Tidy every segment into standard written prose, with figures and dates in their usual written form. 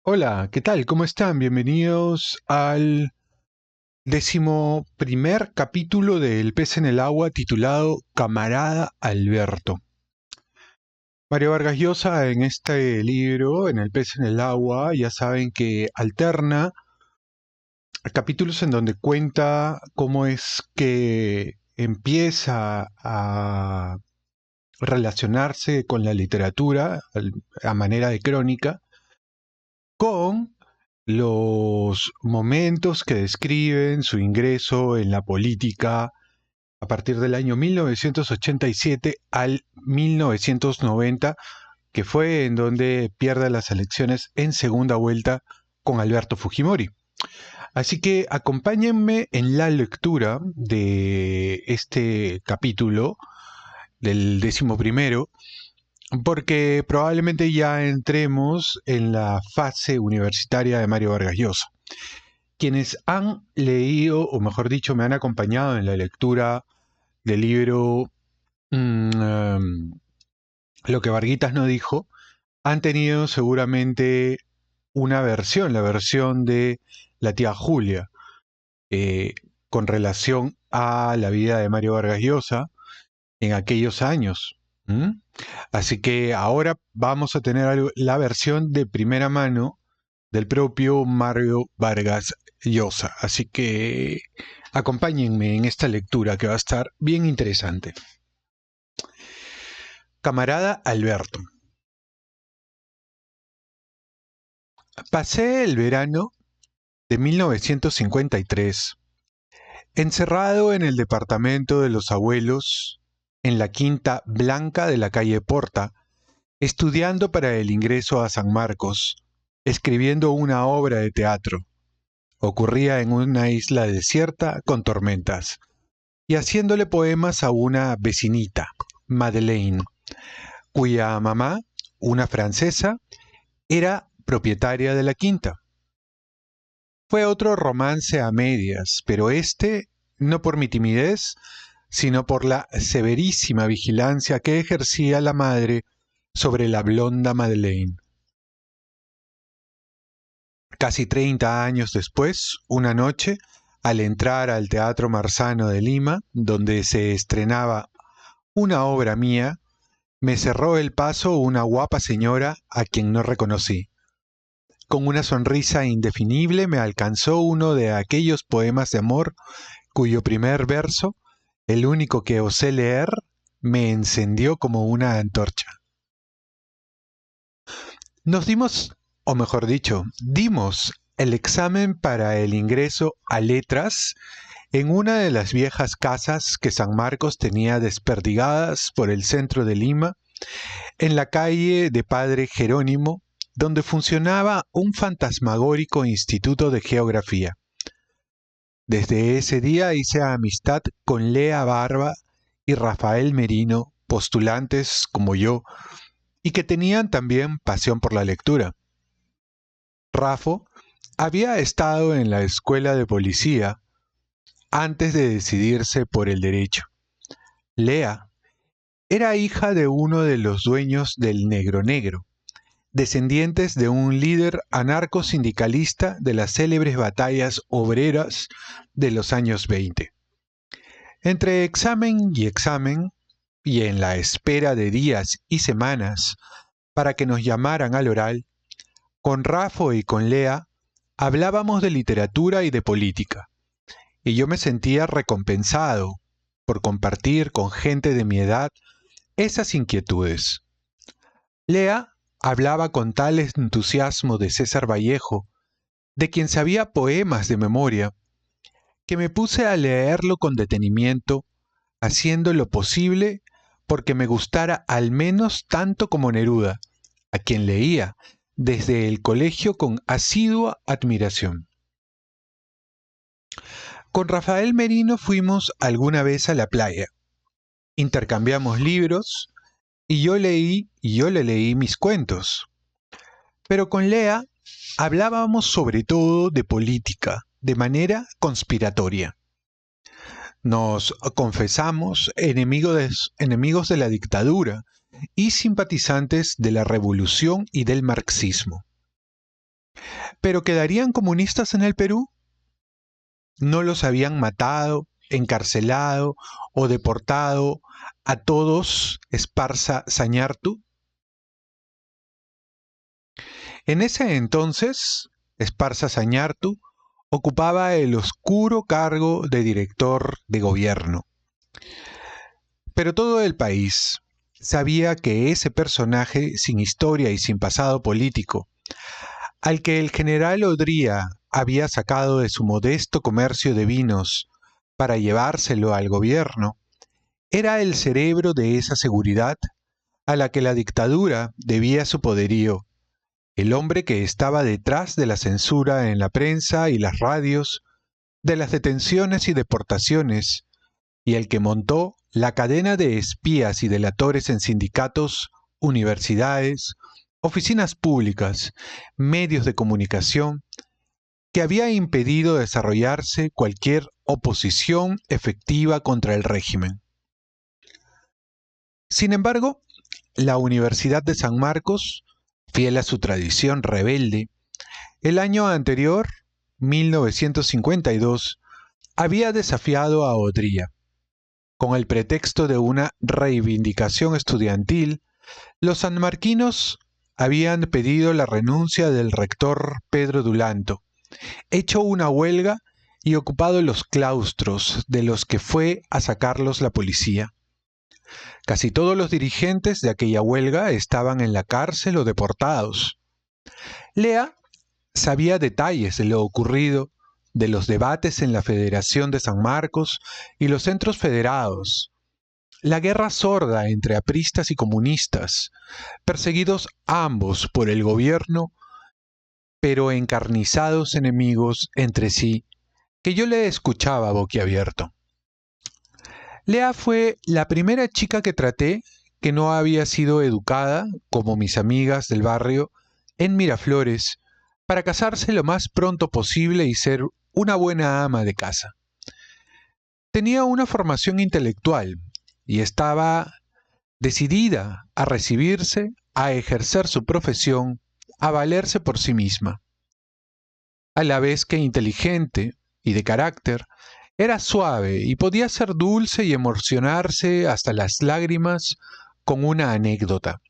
Hola, ¿qué tal? ¿Cómo están? Bienvenidos al 11º capítulo de El pez en el agua titulado Camarada Alberto. Mario Vargas Llosa en este libro, en El pez en el agua, ya saben que alterna capítulos en donde cuenta cómo es que empieza a relacionarse con la literatura a manera de crónica, con los momentos que describen su ingreso en la política a partir del año 1987 al 1990, que fue en donde pierde las elecciones en segunda vuelta con Alberto Fujimori. Así que acompáñenme en la lectura de este capítulo del 11º, porque probablemente ya entremos en la fase universitaria de Mario Vargas Llosa. Quienes han leído, o mejor dicho, me han acompañado en la lectura del libro Lo que Varguitas no dijo, han tenido seguramente una versión, la versión de la tía Julia, eh, con relación a la vida de Mario Vargas Llosa en aquellos años. ¿Mm? Así que ahora vamos a tener la versión de primera mano del propio Mario Vargas Llosa. Así que acompáñenme en esta lectura que va a estar bien interesante. Camarada Alberto. Pasé el verano de 1953 encerrado en el departamento de los abuelos en la Quinta Blanca de la calle Porta, estudiando para el ingreso a San Marcos, escribiendo una obra de teatro. Ocurría en una isla desierta con tormentas, y haciéndole poemas a una vecinita, Madeleine, cuya mamá, una francesa, era propietaria de la quinta. Fue otro romance a medias, pero este no por mi timidez, sino por la severísima vigilancia que ejercía la madre sobre la blonda Madeleine. Casi 30 años después, una noche, al entrar al Teatro Marzano de Lima, donde se estrenaba una obra mía, me cerró el paso una guapa señora a quien no reconocí. Con una sonrisa indefinible me alcanzó uno de aquellos poemas de amor cuyo primer verso, el único que osé leer, me encendió como una antorcha. Nos dimos, o mejor dicho, dimos el examen para el ingreso a letras en una de las viejas casas que San Marcos tenía desperdigadas por el centro de Lima, en la calle de Padre Jerónimo, donde funcionaba un fantasmagórico instituto de geografía. Desde ese día hice amistad con Lea Barba y Rafael Merino, postulantes como yo, y que tenían también pasión por la lectura. Rafo había estado en la escuela de policía antes de decidirse por el derecho. Lea era hija de uno de los dueños del Negro Negro, descendientes de un líder anarcosindicalista de las célebres batallas obreras de los años 20. Entre examen y examen, y en la espera de días y semanas para que nos llamaran al oral, con Rafo y con Lea hablábamos de literatura y de política, y yo me sentía recompensado por compartir con gente de mi edad esas inquietudes. Lea hablaba con tal entusiasmo de César Vallejo, de quien sabía poemas de memoria, que me puse a leerlo con detenimiento, haciendo lo posible porque me gustara al menos tanto como Neruda, a quien leía desde el colegio con asidua admiración. Con Rafael Merino fuimos alguna vez a la playa. Intercambiamos libros y yo le leí mis cuentos. Pero con Lea hablábamos sobre todo de política, de manera conspiratoria. Nos confesamos enemigos de la dictadura y simpatizantes de la revolución y del marxismo. ¿Pero quedarían comunistas en el Perú? ¿No los habían matado, encarcelado o deportado a todos Esparza Sañartu? En ese entonces, Esparza Sañartu ocupaba el oscuro cargo de director de gobierno. Pero todo el país sabía que ese personaje sin historia y sin pasado político, al que el general Odría había sacado de su modesto comercio de vinos para llevárselo al gobierno, era el cerebro de esa seguridad a la que la dictadura debía su poderío, el hombre que estaba detrás de la censura en la prensa y las radios, de las detenciones y deportaciones, y el que montó la cadena de espías y delatores en sindicatos, universidades, oficinas públicas, medios de comunicación, que había impedido desarrollarse cualquier oposición efectiva contra el régimen. Sin embargo, la Universidad de San Marcos, fiel a su tradición rebelde, el año anterior, 1952, había desafiado a Odría. Con el pretexto de una reivindicación estudiantil, los sanmarquinos habían pedido la renuncia del rector Pedro Dulanto, hecho una huelga y ocupado los claustros de los que fue a sacarlos la policía. Casi todos los dirigentes de aquella huelga estaban en la cárcel o deportados. Lea sabía detalles de lo ocurrido, de los debates en la Federación de San Marcos y los centros federados, la guerra sorda entre apristas y comunistas, perseguidos ambos por el gobierno, pero encarnizados enemigos entre sí, que yo le escuchaba boquiabierto. Lea fue la primera chica que traté que no había sido educada, como mis amigas del barrio, en Miraflores, para casarse lo más pronto posible y ser una buena ama de casa. Tenía una formación intelectual y estaba decidida a recibirse, a ejercer su profesión, a valerse por sí misma. A la vez que inteligente y de carácter, era suave y podía ser dulce y emocionarse hasta las lágrimas con una anécdota.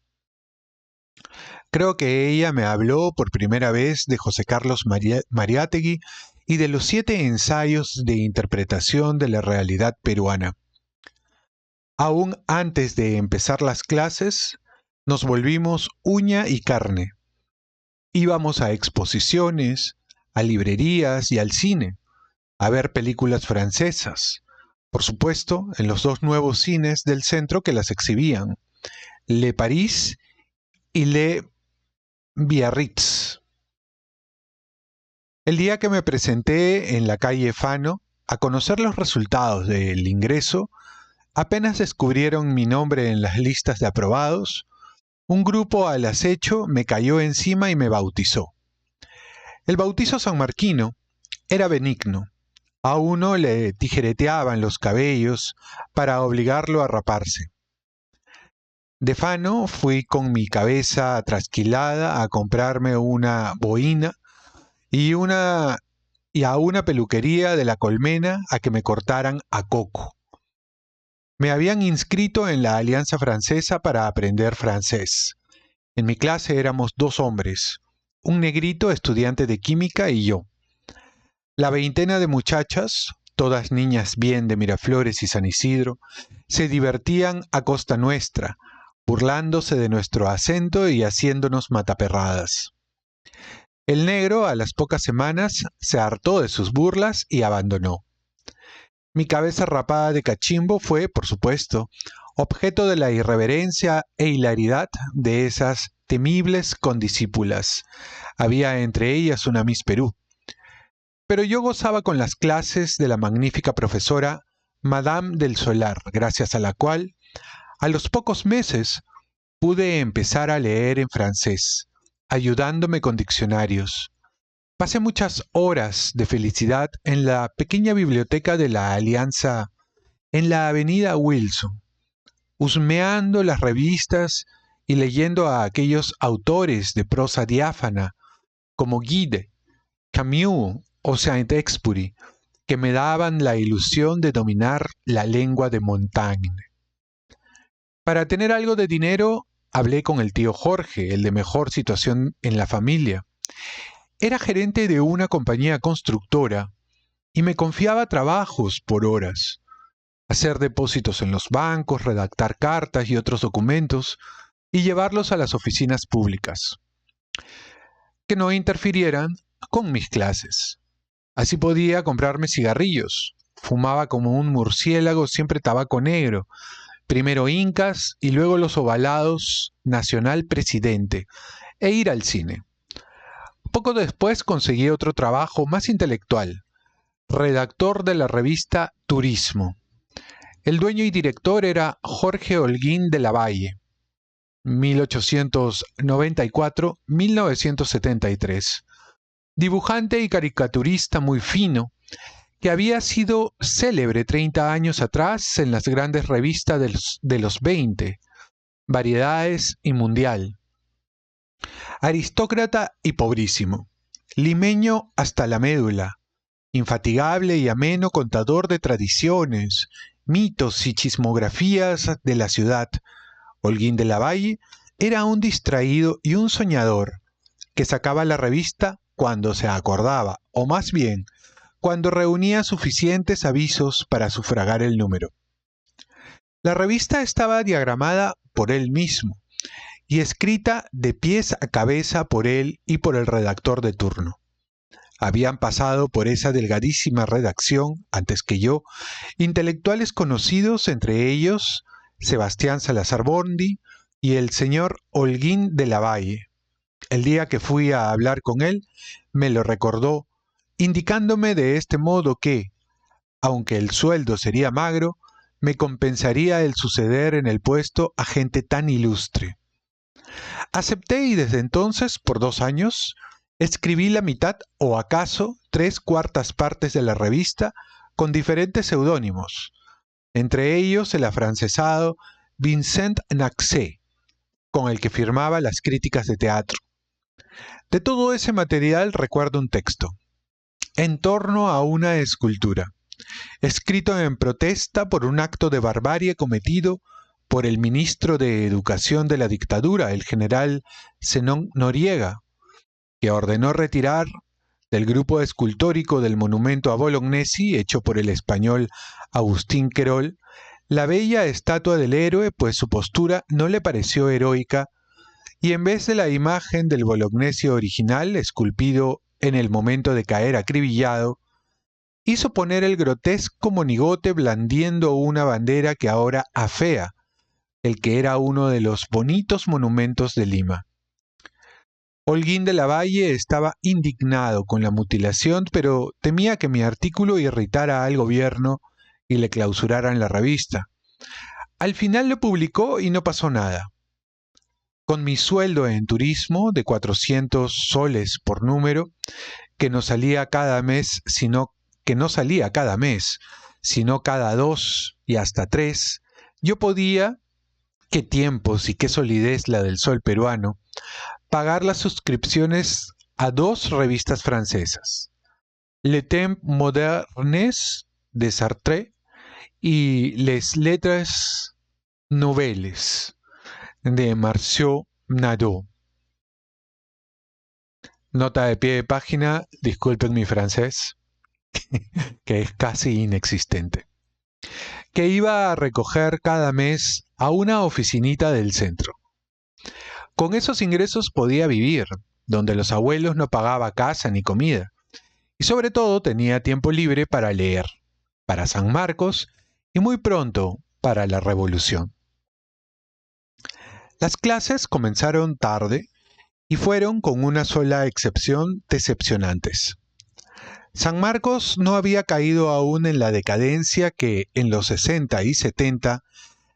Creo que ella me habló por primera vez de José Carlos Mariátegui y de los 7 ensayos de interpretación de la realidad peruana. Aún antes de empezar las clases, nos volvimos uña y carne. Íbamos a exposiciones, a librerías y al cine, a ver películas francesas, por supuesto, en los 2 nuevos cines del centro que las exhibían, Le Paris y Le Biarritz. El día que me presenté en la calle Fano a conocer los resultados del ingreso, apenas descubrieron mi nombre en las listas de aprobados, un grupo al acecho me cayó encima y me bautizó. El bautizo sanmarquino era benigno. A uno le tijereteaban los cabellos para obligarlo a raparse. De Fano fui con mi cabeza trasquilada a comprarme una boina y a una peluquería de La Colmena a que me cortaran a coco. Me habían inscrito en la Alianza Francesa para aprender francés. En mi clase éramos 2 hombres, un negrito estudiante de química y yo. La veintena de muchachas, todas niñas bien de Miraflores y San Isidro, se divertían a costa nuestra, burlándose de nuestro acento y haciéndonos mataperradas. El negro, a las pocas semanas, se hartó de sus burlas y abandonó. Mi cabeza rapada de cachimbo fue, por supuesto, objeto de la irreverencia e hilaridad de esas temibles condiscípulas. Había entre ellas una Miss Perú. Pero yo gozaba con las clases de la magnífica profesora Madame del Solar, gracias a la cual, a los pocos meses, pude empezar a leer en francés, ayudándome con diccionarios. Pasé muchas horas de felicidad en la pequeña biblioteca de la Alianza en la avenida Wilson, husmeando las revistas y leyendo a aquellos autores de prosa diáfana como Guide, Camus o Saint-Exupéry, que me daban la ilusión de dominar la lengua de Montaigne. Para tener algo de dinero, hablé con el tío Jorge, el de mejor situación en la familia. Era gerente de una compañía constructora y me confiaba trabajos por horas. Hacer depósitos en los bancos, redactar cartas y otros documentos y llevarlos a las oficinas públicas. Que no interfirieran con mis clases. Así podía comprarme cigarrillos. Fumaba como un murciélago, siempre tabaco negro. Primero Incas y luego los ovalados Nacional Presidente, e ir al cine. Poco después conseguí otro trabajo más intelectual, redactor de la revista Turismo. El dueño y director era Jorge Holguín de la Valle, 1894-1973, dibujante y caricaturista muy fino, que había sido célebre 30 años atrás en las grandes revistas de los 20, Variedades y Mundial. Aristócrata y pobrísimo, limeño hasta la médula, infatigable y ameno contador de tradiciones, mitos y chismografías de la ciudad, Holguín de la Valle era un distraído y un soñador que sacaba la revista cuando se acordaba, o más bien, cuando reunía suficientes avisos para sufragar el número. La revista estaba diagramada por él mismo y escrita de pies a cabeza por él y por el redactor de turno. Habían pasado por esa delgadísima redacción, antes que yo, intelectuales conocidos, entre ellos Sebastián Salazar Bondi y el señor Holguín de la Valle. El día que fui a hablar con él, me lo recordó, indicándome de este modo que, aunque el sueldo sería magro, me compensaría el suceder en el puesto a gente tan ilustre. Acepté y desde entonces, por 2 años, escribí la mitad o acaso 3/4 partes de la revista con diferentes seudónimos, entre ellos el afrancesado Vincent Naxé, con el que firmaba las críticas de teatro. De todo ese material recuerdo un texto, En torno a una escultura, escrito en protesta por un acto de barbarie cometido por el ministro de Educación de la dictadura, el general Zenón Noriega, que ordenó retirar del grupo escultórico del monumento a Bolognesi, hecho por el español Agustín Querol, la bella estatua del héroe, pues su postura no le pareció heroica, y en vez de la imagen del Bolognesi original, esculpido en el momento de caer acribillado, hizo poner el grotesco monigote blandiendo una bandera que ahora afea el que era uno de los bonitos monumentos de Lima. Holguín de la Valle estaba indignado con la mutilación, pero temía que mi artículo irritara al gobierno y le clausuraran la revista. Al final lo publicó y no pasó nada. Con mi sueldo en turismo de 400 soles por número, que no salía cada mes, sino cada 2 y hasta 3, yo podía, qué tiempos y qué solidez la del sol peruano, pagar las suscripciones a 2 revistas francesas, Le Temps Modernes de Sartre y Les Lettres Nouvelles de Marceau Nadeau. Nota de pie de página, disculpen mi francés, que es casi inexistente, que iba a recoger cada mes a una oficinita del centro. Con esos ingresos podía vivir, donde los abuelos no pagaba casa ni comida, y sobre todo tenía tiempo libre para leer, para San Marcos y muy pronto para la Revolución. Las clases comenzaron tarde y fueron, con una sola excepción, decepcionantes. San Marcos no había caído aún en la decadencia que, en los 60 y 70,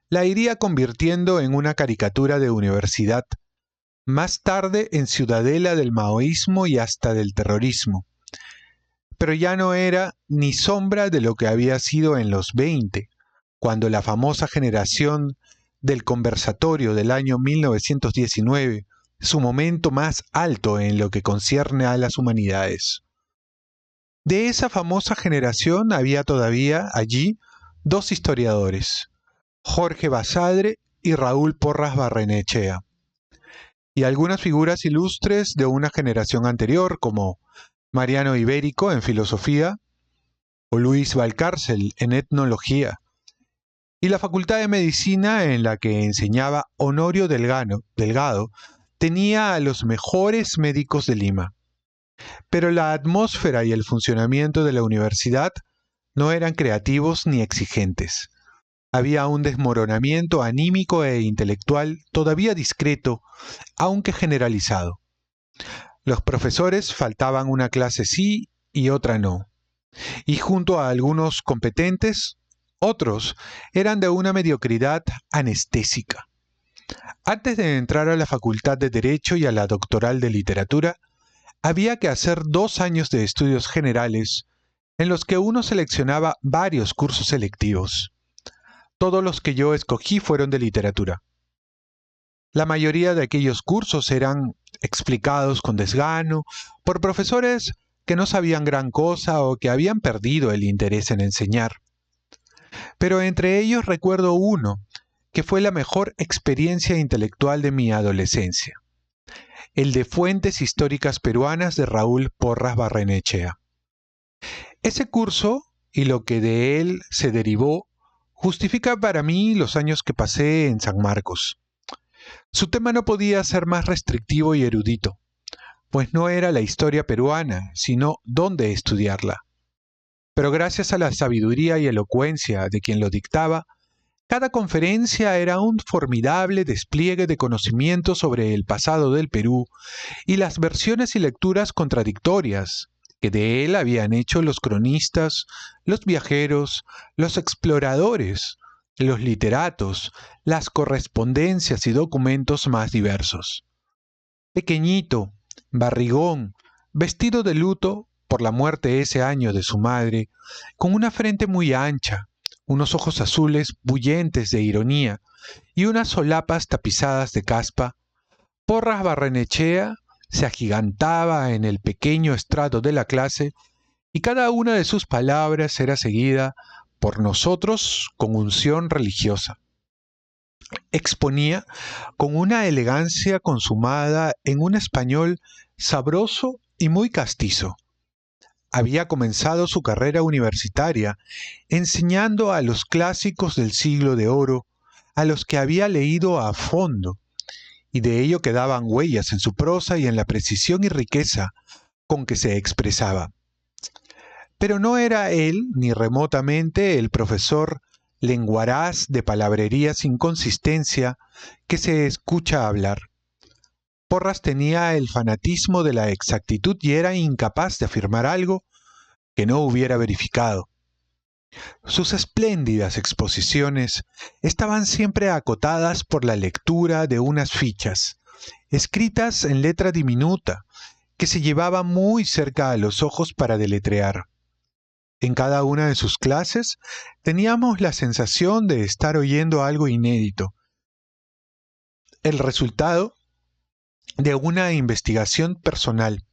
la iría convirtiendo en una caricatura de universidad, más tarde en ciudadela del maoísmo y hasta del terrorismo. Pero ya no era ni sombra de lo que había sido en los 20, cuando la famosa generación del conversatorio del año 1919, su momento más alto en lo que concierne a las humanidades. De esa famosa generación había todavía allí dos historiadores, Jorge Basadre y Raúl Porras Barrenechea, y algunas figuras ilustres de una generación anterior como Mariano Ibérico en filosofía o Luis Valcárcel en etnología, y la Facultad de Medicina en la que enseñaba Honorio Delgado tenía a los mejores médicos de Lima. Pero la atmósfera y el funcionamiento de la universidad no eran creativos ni exigentes. Había un desmoronamiento anímico e intelectual todavía discreto, aunque generalizado. Los profesores faltaban una clase sí y otra no. Y junto a algunos competentes, otros eran de una mediocridad anestésica. Antes de entrar a la Facultad de Derecho y a la Doctoral de Literatura, había que hacer 2 años de estudios generales, en los que uno seleccionaba varios cursos selectivos. Todos los que yo escogí fueron de literatura. La mayoría de aquellos cursos eran explicados con desgano por profesores que no sabían gran cosa o que habían perdido el interés en enseñar. Pero entre ellos recuerdo uno que fue la mejor experiencia intelectual de mi adolescencia, el de Fuentes Históricas Peruanas de Raúl Porras Barrenechea. Ese curso y lo que de él se derivó justifica para mí los años que pasé en San Marcos. Su tema no podía ser más restrictivo y erudito, pues no era la historia peruana, sino dónde estudiarla. Pero gracias a la sabiduría y elocuencia de quien lo dictaba, cada conferencia era un formidable despliegue de conocimiento sobre el pasado del Perú y las versiones y lecturas contradictorias que de él habían hecho los cronistas, los viajeros, los exploradores, los literatos, las correspondencias y documentos más diversos. Pequeñito, barrigón, vestido de luto por la muerte ese año de su madre, con una frente muy ancha, unos ojos azules bullentes de ironía y unas solapas tapizadas de caspa, Porras Barrenechea se agigantaba en el pequeño estrato de la clase y cada una de sus palabras era seguida por nosotros con unción religiosa. Exponía con una elegancia consumada en un español sabroso y muy castizo. Había comenzado su carrera universitaria enseñando a los clásicos del siglo de oro, a los que había leído a fondo, y de ello quedaban huellas en su prosa y en la precisión y riqueza con que se expresaba. Pero no era él, ni remotamente, el profesor lenguaraz de palabrería sin consistencia que se escucha hablar. Porras tenía el fanatismo de la exactitud y era incapaz de afirmar algo que no hubiera verificado. Sus espléndidas exposiciones estaban siempre acotadas por la lectura de unas fichas, escritas en letra diminuta, que se llevaba muy cerca a los ojos para deletrear. En cada una de sus clases teníamos la sensación de estar oyendo algo inédito, el resultado de una investigación personal.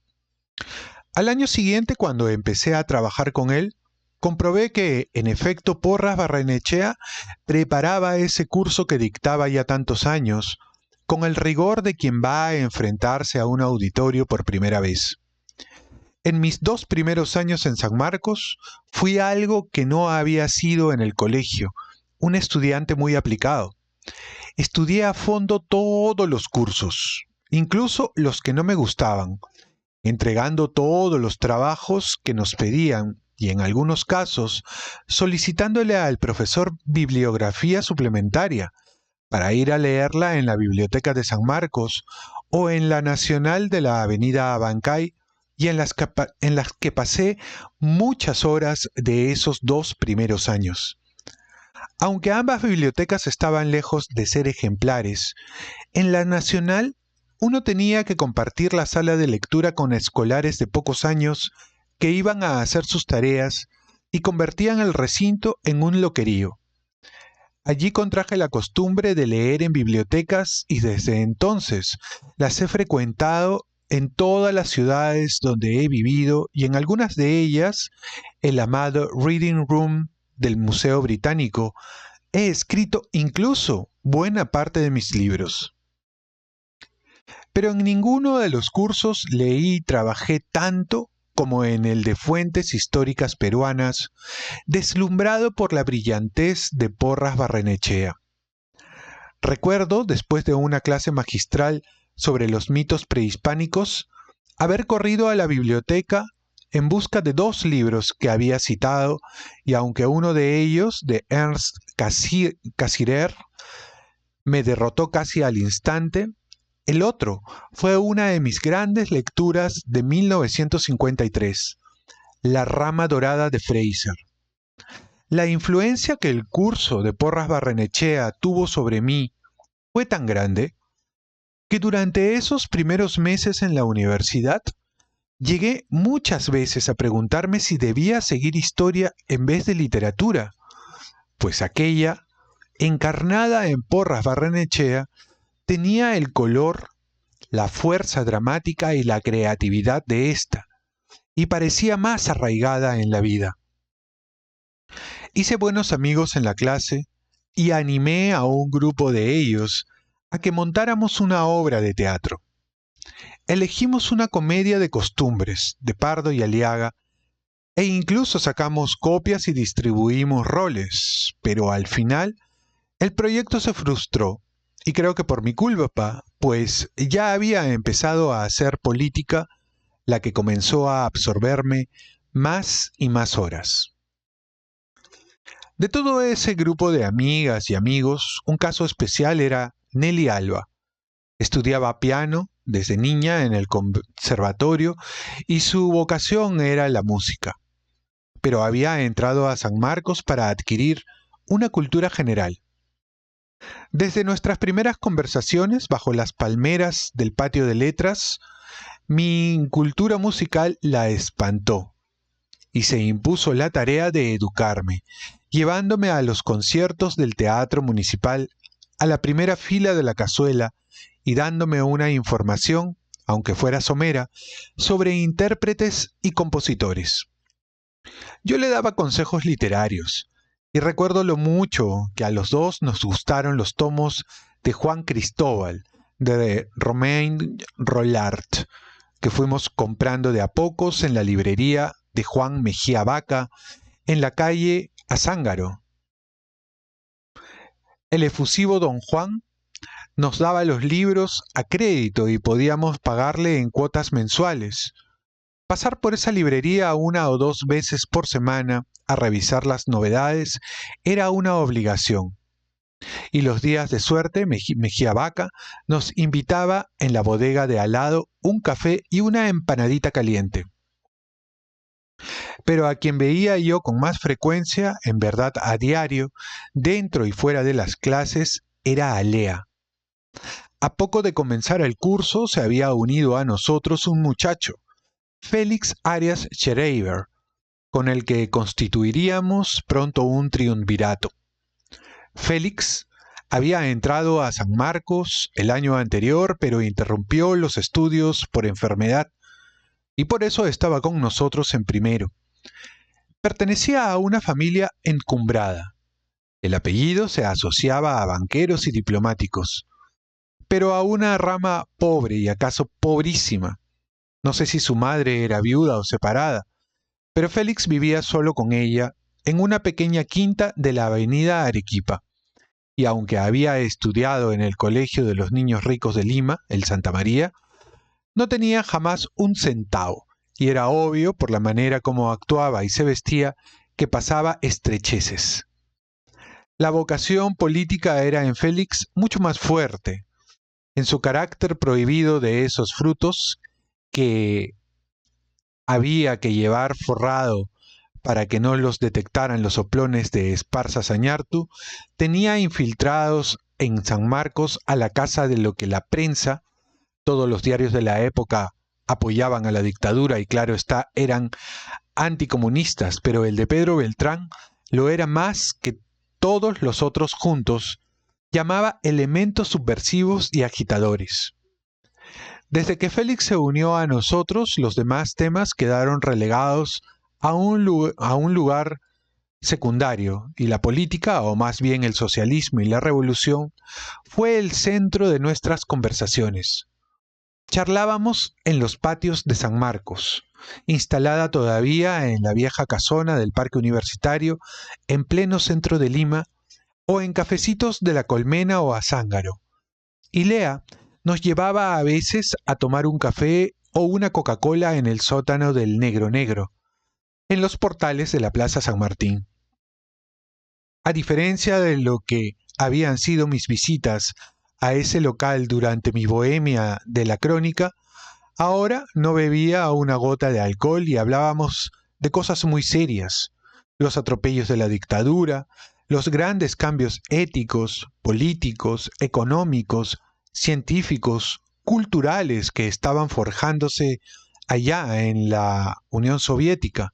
Al año siguiente, cuando empecé a trabajar con él, comprobé que, en efecto, Porras Barrenechea preparaba ese curso que dictaba ya tantos años, con el rigor de quien va a enfrentarse a un auditorio por primera vez. En mis 2 primeros años en San Marcos, fui algo que no había sido en el colegio, un estudiante muy aplicado. Estudié a fondo todos los cursos, incluso los que no me gustaban, entregando todos los trabajos que nos pedían y en algunos casos solicitándole al profesor bibliografía suplementaria para ir a leerla en la Biblioteca de San Marcos o en la Nacional de la Avenida Abancay, y en las que pasé muchas horas de esos 2 primeros años. Aunque ambas bibliotecas estaban lejos de ser ejemplares, en la Nacional uno tenía que compartir la sala de lectura con escolares de pocos años que iban a hacer sus tareas y convertían el recinto en un loquerío. Allí contraje la costumbre de leer en bibliotecas y desde entonces las he frecuentado en todas las ciudades donde he vivido y en algunas de ellas, el amado Reading Room del Museo Británico, he escrito incluso buena parte de mis libros. Pero en ninguno de los cursos leí y trabajé tanto como en el de Fuentes Históricas Peruanas, deslumbrado por la brillantez de Porras Barrenechea. Recuerdo, después de una clase magistral sobre los mitos prehispánicos, haber corrido a la biblioteca en busca de 2 libros que había citado, y aunque uno de ellos, de Ernst Cassirer, me derrotó casi al instante, el otro fue una de mis grandes lecturas de 1953, La rama dorada de Fraser. La influencia que el curso de Porras Barrenechea tuvo sobre mí fue tan grande que durante esos primeros meses en la universidad llegué muchas veces a preguntarme si debía seguir historia en vez de literatura, pues aquella, encarnada en Porras Barrenechea, tenía el color, la fuerza dramática y la creatividad de ésta, y parecía más arraigada en la vida. Hice buenos amigos en la clase y animé a un grupo de ellos a que montáramos una obra de teatro. Elegimos una comedia de costumbres, de Pardo y Aliaga, e incluso sacamos copias y distribuimos roles, pero al final el proyecto se frustró, y creo que por mi culpa, pues ya había empezado a hacer política, la que comenzó a absorberme más y más horas. De todo ese grupo de amigas y amigos, un caso especial era Nelly Alba. Estudiaba piano desde niña en el conservatorio y su vocación era la música, pero había entrado a San Marcos para adquirir una cultura general. Desde nuestras primeras conversaciones bajo las palmeras del patio de letras, mi cultura musical la espantó y se impuso la tarea de educarme, llevándome a los conciertos del Teatro Municipal, a la primera fila de la cazuela y dándome una información, aunque fuera somera, sobre intérpretes y compositores. Yo le daba consejos literarios, y recuerdo lo mucho que a los dos nos gustaron los tomos de Juan Cristóbal, de Romain Rolland, que fuimos comprando de a pocos en la librería de Juan Mejía Vaca, en la calle Azángaro. El efusivo don Juan nos daba los libros a crédito y podíamos pagarle en cuotas mensuales. Pasar por esa librería 1 o 2 veces por semana a revisar las novedades era una obligación. Y los días de suerte, Mejía Vaca nos invitaba en la bodega de al lado un café y una empanadita caliente. Pero a quien veía yo con más frecuencia, en verdad a diario, dentro y fuera de las clases, era a Lea. A poco de comenzar el curso se había unido a nosotros un muchacho, Félix Arias Schreiber, con el que constituiríamos pronto un triunvirato. Félix había entrado a San Marcos el año anterior, pero interrumpió los estudios por enfermedad, y por eso estaba con nosotros en primero. Pertenecía a una familia encumbrada. El apellido se asociaba a banqueros y diplomáticos, pero a una rama pobre y acaso pobrísima. No sé si su madre era viuda o separada, pero Félix vivía solo con ella en una pequeña quinta de la avenida Arequipa, y aunque había estudiado en el Colegio de los Niños Ricos de Lima, el Santa María, no tenía jamás un centavo, y era obvio por la manera como actuaba y se vestía que pasaba estrecheces. La vocación política era en Félix mucho más fuerte, en su carácter prohibido de esos frutos que había que llevar forrado para que no los detectaran los soplones de Esparza Sañartu, tenía infiltrados en San Marcos a la casa de lo que la prensa, todos los diarios de la época apoyaban a la dictadura y claro está, eran anticomunistas, pero el de Pedro Beltrán lo era más que todos los otros juntos, llamaba elementos subversivos y agitadores. Desde que Félix se unió a nosotros, los demás temas quedaron relegados a un lugar secundario, y la política, o más bien el socialismo y la revolución, fue el centro de nuestras conversaciones. Charlábamos en los patios de San Marcos, instalada todavía en la vieja casona del Parque Universitario, en pleno centro de Lima, o en cafecitos de La Colmena o Azángaro. Y Lea nos llevaba a veces a tomar un café o una Coca-Cola en el sótano del Negro Negro, en los portales de la Plaza San Martín. A diferencia de lo que habían sido mis visitas a ese local durante mi bohemia de la crónica, ahora no bebía una gota de alcohol y hablábamos de cosas muy serias: los atropellos de la dictadura, los grandes cambios éticos, políticos, económicos, científicos, culturales que estaban forjándose allá en la Unión Soviética,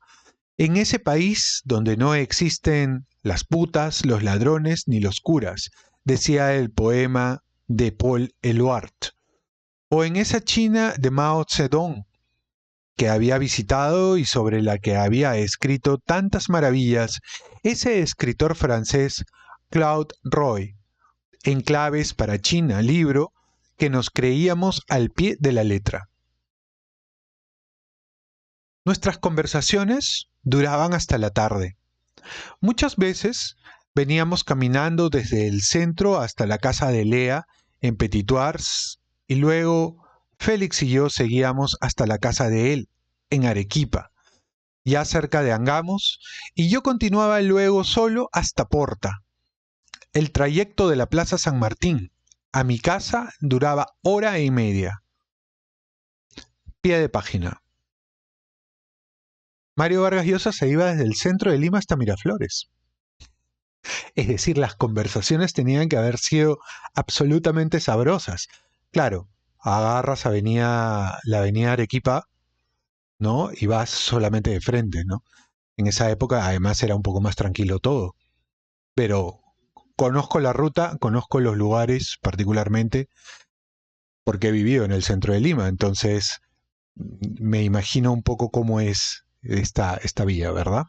en ese país donde no existen las putas, los ladrones ni los curas, decía el poema de Paul Eluard. O en esa China de Mao Zedong, que había visitado y sobre la que había escrito tantas maravillas ese escritor francés Claude Roy, en Claves para China, libro que nos creíamos al pie de la letra. Nuestras conversaciones duraban hasta la tarde. Muchas veces veníamos caminando desde el centro hasta la casa de Lea en Petitoars, y luego Félix y yo seguíamos hasta la casa de él, en Arequipa, ya cerca de Angamos, y yo continuaba luego solo hasta Porta. El trayecto de la Plaza San Martín a mi casa duraba hora y media. Pie de página. Mario Vargas Llosa se iba desde el centro de Lima hasta Miraflores. Es decir, las conversaciones tenían que haber sido absolutamente sabrosas. Claro, agarras la avenida Arequipa, ¿no? Y vas solamente de frente, ¿no? En esa época además era un poco más tranquilo todo. Pero conozco la ruta, conozco los lugares particularmente, porque he vivido en el centro de Lima, entonces me imagino un poco cómo es esta vía, ¿verdad?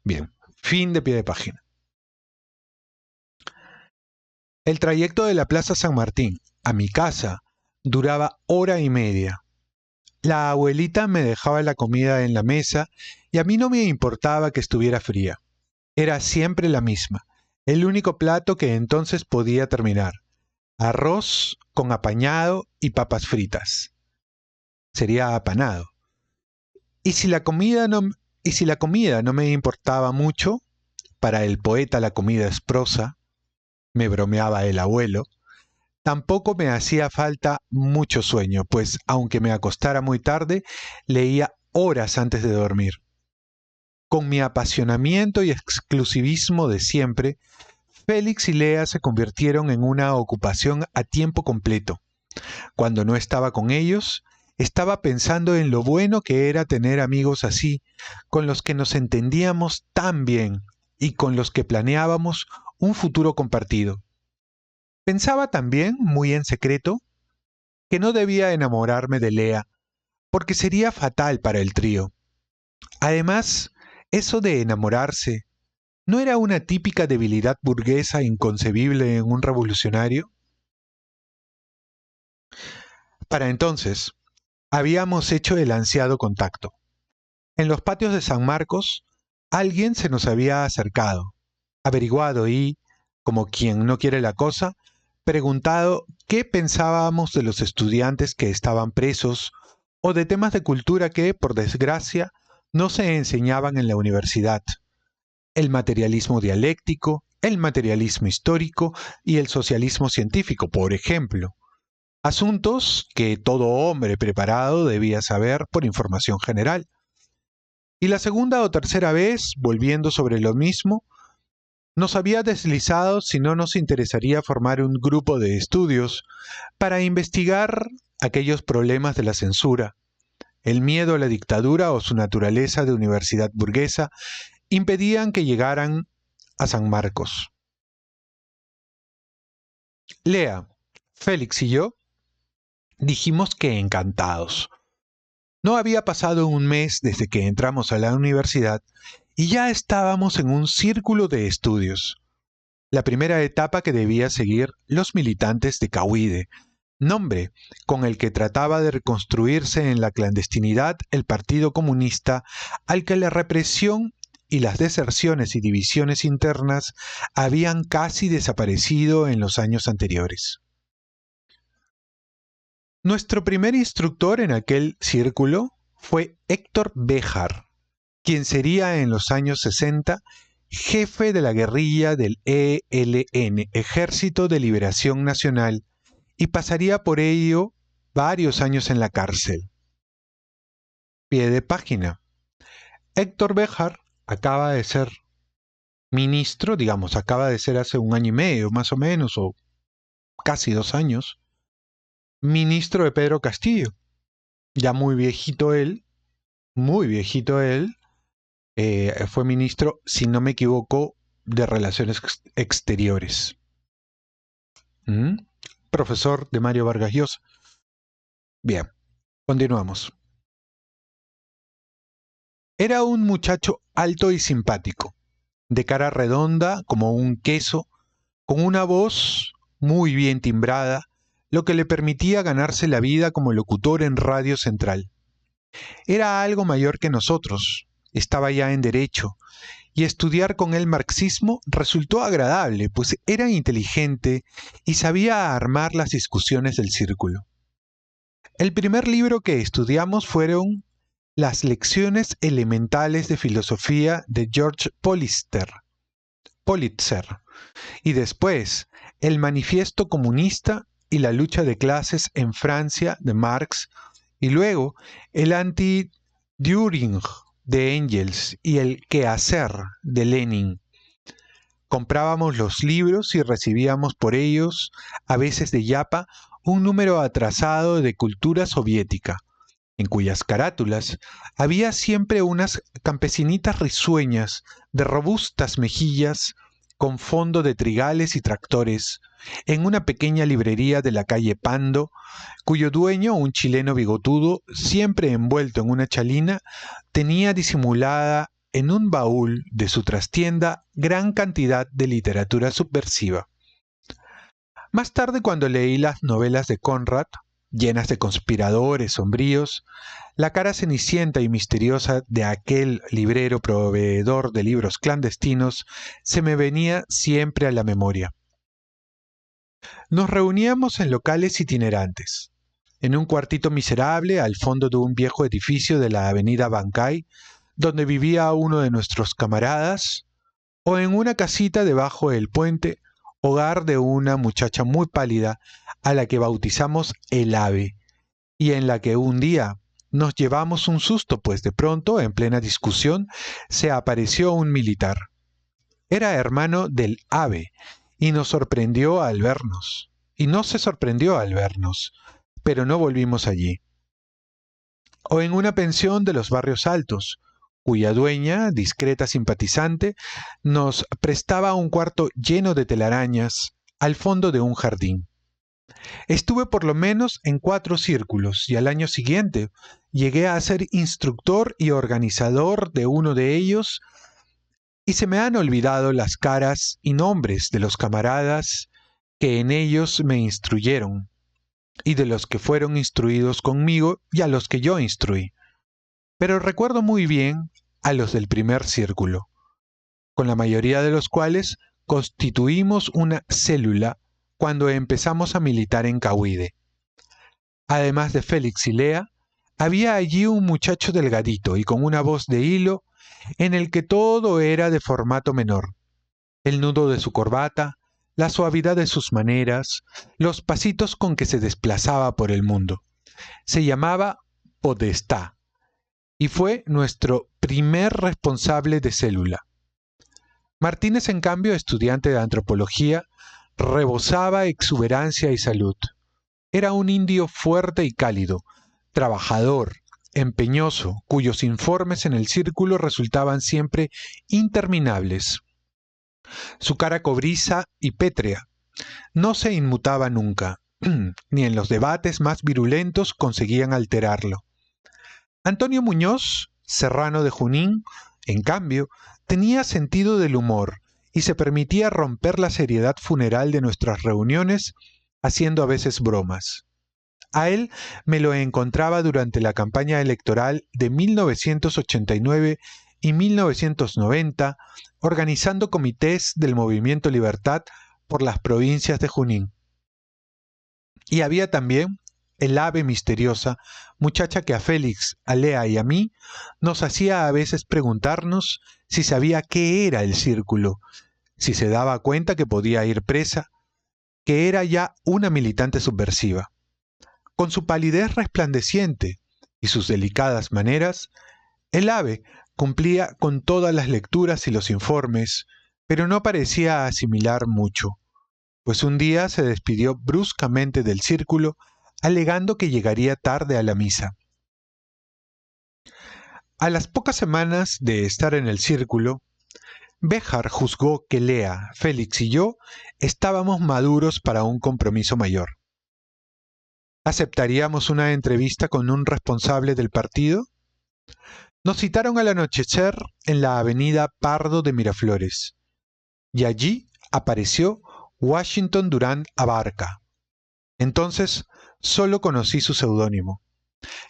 Bien, fin de pie de página. El trayecto de la Plaza San Martín a mi casa duraba hora y media. La abuelita me dejaba la comida en la mesa y a mí no me importaba que estuviera fría. Era siempre la misma, el único plato que entonces podía terminar: arroz con apañado y papas fritas. Sería apanado. Y si la comida no me importaba mucho, para el poeta la comida es prosa, me bromeaba el abuelo, tampoco me hacía falta mucho sueño, pues aunque me acostara muy tarde, leía horas antes de dormir. Con mi apasionamiento y exclusivismo de siempre, Félix y Lea se convirtieron en una ocupación a tiempo completo. Cuando no estaba con ellos, estaba pensando en lo bueno que era tener amigos así, con los que nos entendíamos tan bien y con los que planeábamos un futuro compartido. Pensaba también, muy en secreto, que no debía enamorarme de Lea, porque sería fatal para el trío. Además, eso de enamorarse, ¿no era una típica debilidad burguesa inconcebible en un revolucionario? Para entonces, habíamos hecho el ansiado contacto. En los patios de San Marcos, alguien se nos había acercado, averiguado y, como quien no quiere la cosa, preguntado qué pensábamos de los estudiantes que estaban presos o de temas de cultura que, por desgracia, no se enseñaban en la universidad: el materialismo dialéctico, el materialismo histórico y el socialismo científico, por ejemplo. Asuntos que todo hombre preparado debía saber por información general. Y la segunda o tercera vez, volviendo sobre lo mismo, nos había deslizado si no nos interesaría formar un grupo de estudios para investigar aquellos problemas de la censura, el miedo a la dictadura o su naturaleza de universidad burguesa impedían que llegaran a San Marcos. Lea, Félix y yo Dijimos que encantados. No había pasado un mes desde que entramos a la universidad y ya estábamos en un círculo de estudios. La primera etapa que debía seguir los militantes de Cawide, nombre con el que trataba de reconstruirse en la clandestinidad el Partido Comunista, al que la represión y las deserciones y divisiones internas habían casi desaparecido en los años anteriores. Nuestro primer instructor en aquel círculo fue Héctor Béjar, quien sería en los años 60 jefe de la guerrilla del ELN, Ejército de Liberación Nacional, y pasaría por ello varios años en la cárcel. Pie de página. Héctor Béjar acaba de ser ministro, acaba de ser hace 1 año y medio más o menos, o casi 2 años, ministro de Pedro Castillo. Ya muy viejito él, fue ministro, si no me equivoco, de Relaciones Exteriores. Profesor de Mario Vargas Llosa. Bien, continuamos. Era un muchacho alto y simpático, de cara redonda como un queso, con una voz muy bien timbrada, lo que le permitía ganarse la vida como locutor en Radio Central. Era algo mayor que nosotros, estaba ya en Derecho, y estudiar con él marxismo resultó agradable, pues era inteligente y sabía armar las discusiones del círculo. El primer libro que estudiamos fueron Las lecciones elementales de filosofía de George Politzer, y después El manifiesto comunista y la lucha de clases en Francia de Marx, y luego el Anti-Düring de Engels y el Quehacer de Lenin. Comprábamos los libros y recibíamos por ellos, a veces de yapa, un número atrasado de Cultura Soviética, en cuyas carátulas había siempre unas campesinitas risueñas de robustas mejillas con fondo de trigales y tractores, en una pequeña librería de la calle Pando, cuyo dueño, un chileno bigotudo, siempre envuelto en una chalina, tenía disimulada en un baúl de su trastienda gran cantidad de literatura subversiva. Más tarde, cuando leí las novelas de Conrad, llenas de conspiradores sombríos, la cara cenicienta y misteriosa de aquel librero proveedor de libros clandestinos se me venía siempre a la memoria. Nos reuníamos en locales itinerantes, en un cuartito miserable al fondo de un viejo edificio de la avenida Bancay, donde vivía uno de nuestros camaradas, o en una casita debajo del puente, hogar de una muchacha muy pálida a la que bautizamos el Ave, y en la que un día nos llevamos un susto, pues de pronto, en plena discusión, se apareció un militar. Era hermano del Ave, y nos sorprendió al vernos. Y no se sorprendió al vernos, pero no volvimos allí. O en una pensión de los barrios altos, cuya dueña, discreta simpatizante, nos prestaba un cuarto lleno de telarañas al fondo de un jardín. Estuve por lo menos en 4 círculos y al año siguiente llegué a ser instructor y organizador de uno de ellos, y se me han olvidado las caras y nombres de los camaradas que en ellos me instruyeron, y de los que fueron instruidos conmigo y a los que yo instruí. Pero recuerdo muy bien a los del primer círculo, con la mayoría de los cuales constituimos una célula cuando empezamos a militar en Cawide. Además de Félix y Lea, había allí un muchacho delgadito y con una voz de hilo en el que todo era de formato menor. El nudo de su corbata, la suavidad de sus maneras, los pasitos con que se desplazaba por el mundo. Se llamaba Podestá y fue nuestro primer responsable de célula. Martínez, en cambio, estudiante de antropología, rebosaba exuberancia y salud. Era un indio fuerte y cálido, trabajador, empeñoso, cuyos informes en el círculo resultaban siempre interminables. Su cara cobriza y pétrea no se inmutaba nunca, ni en los debates más virulentos conseguían alterarlo. Antonio Muñoz, serrano de Junín, en cambio, tenía sentido del humor y se permitía romper la seriedad funeral de nuestras reuniones haciendo a veces bromas. A él me lo encontraba durante la campaña electoral de 1989 y 1990, organizando comités del Movimiento Libertad por las provincias de Junín. Y había también el ave misteriosa, muchacha que a Félix, a Lea y a mí nos hacía a veces preguntarnos si sabía qué era el círculo, si se daba cuenta que podía ir presa, que era ya una militante subversiva. Con su palidez resplandeciente y sus delicadas maneras, el ave cumplía con todas las lecturas y los informes, pero no parecía asimilar mucho, pues un día se despidió bruscamente del círculo, alegando que llegaría tarde a la misa. A las pocas semanas de estar en el círculo, Béjar juzgó que Lea, Félix y yo estábamos maduros para un compromiso mayor. ¿Aceptaríamos una entrevista con un responsable del partido? Nos citaron al anochecer en la avenida Pardo de Miraflores, y allí apareció Washington Durán Abarca. Entonces solo conocí su seudónimo,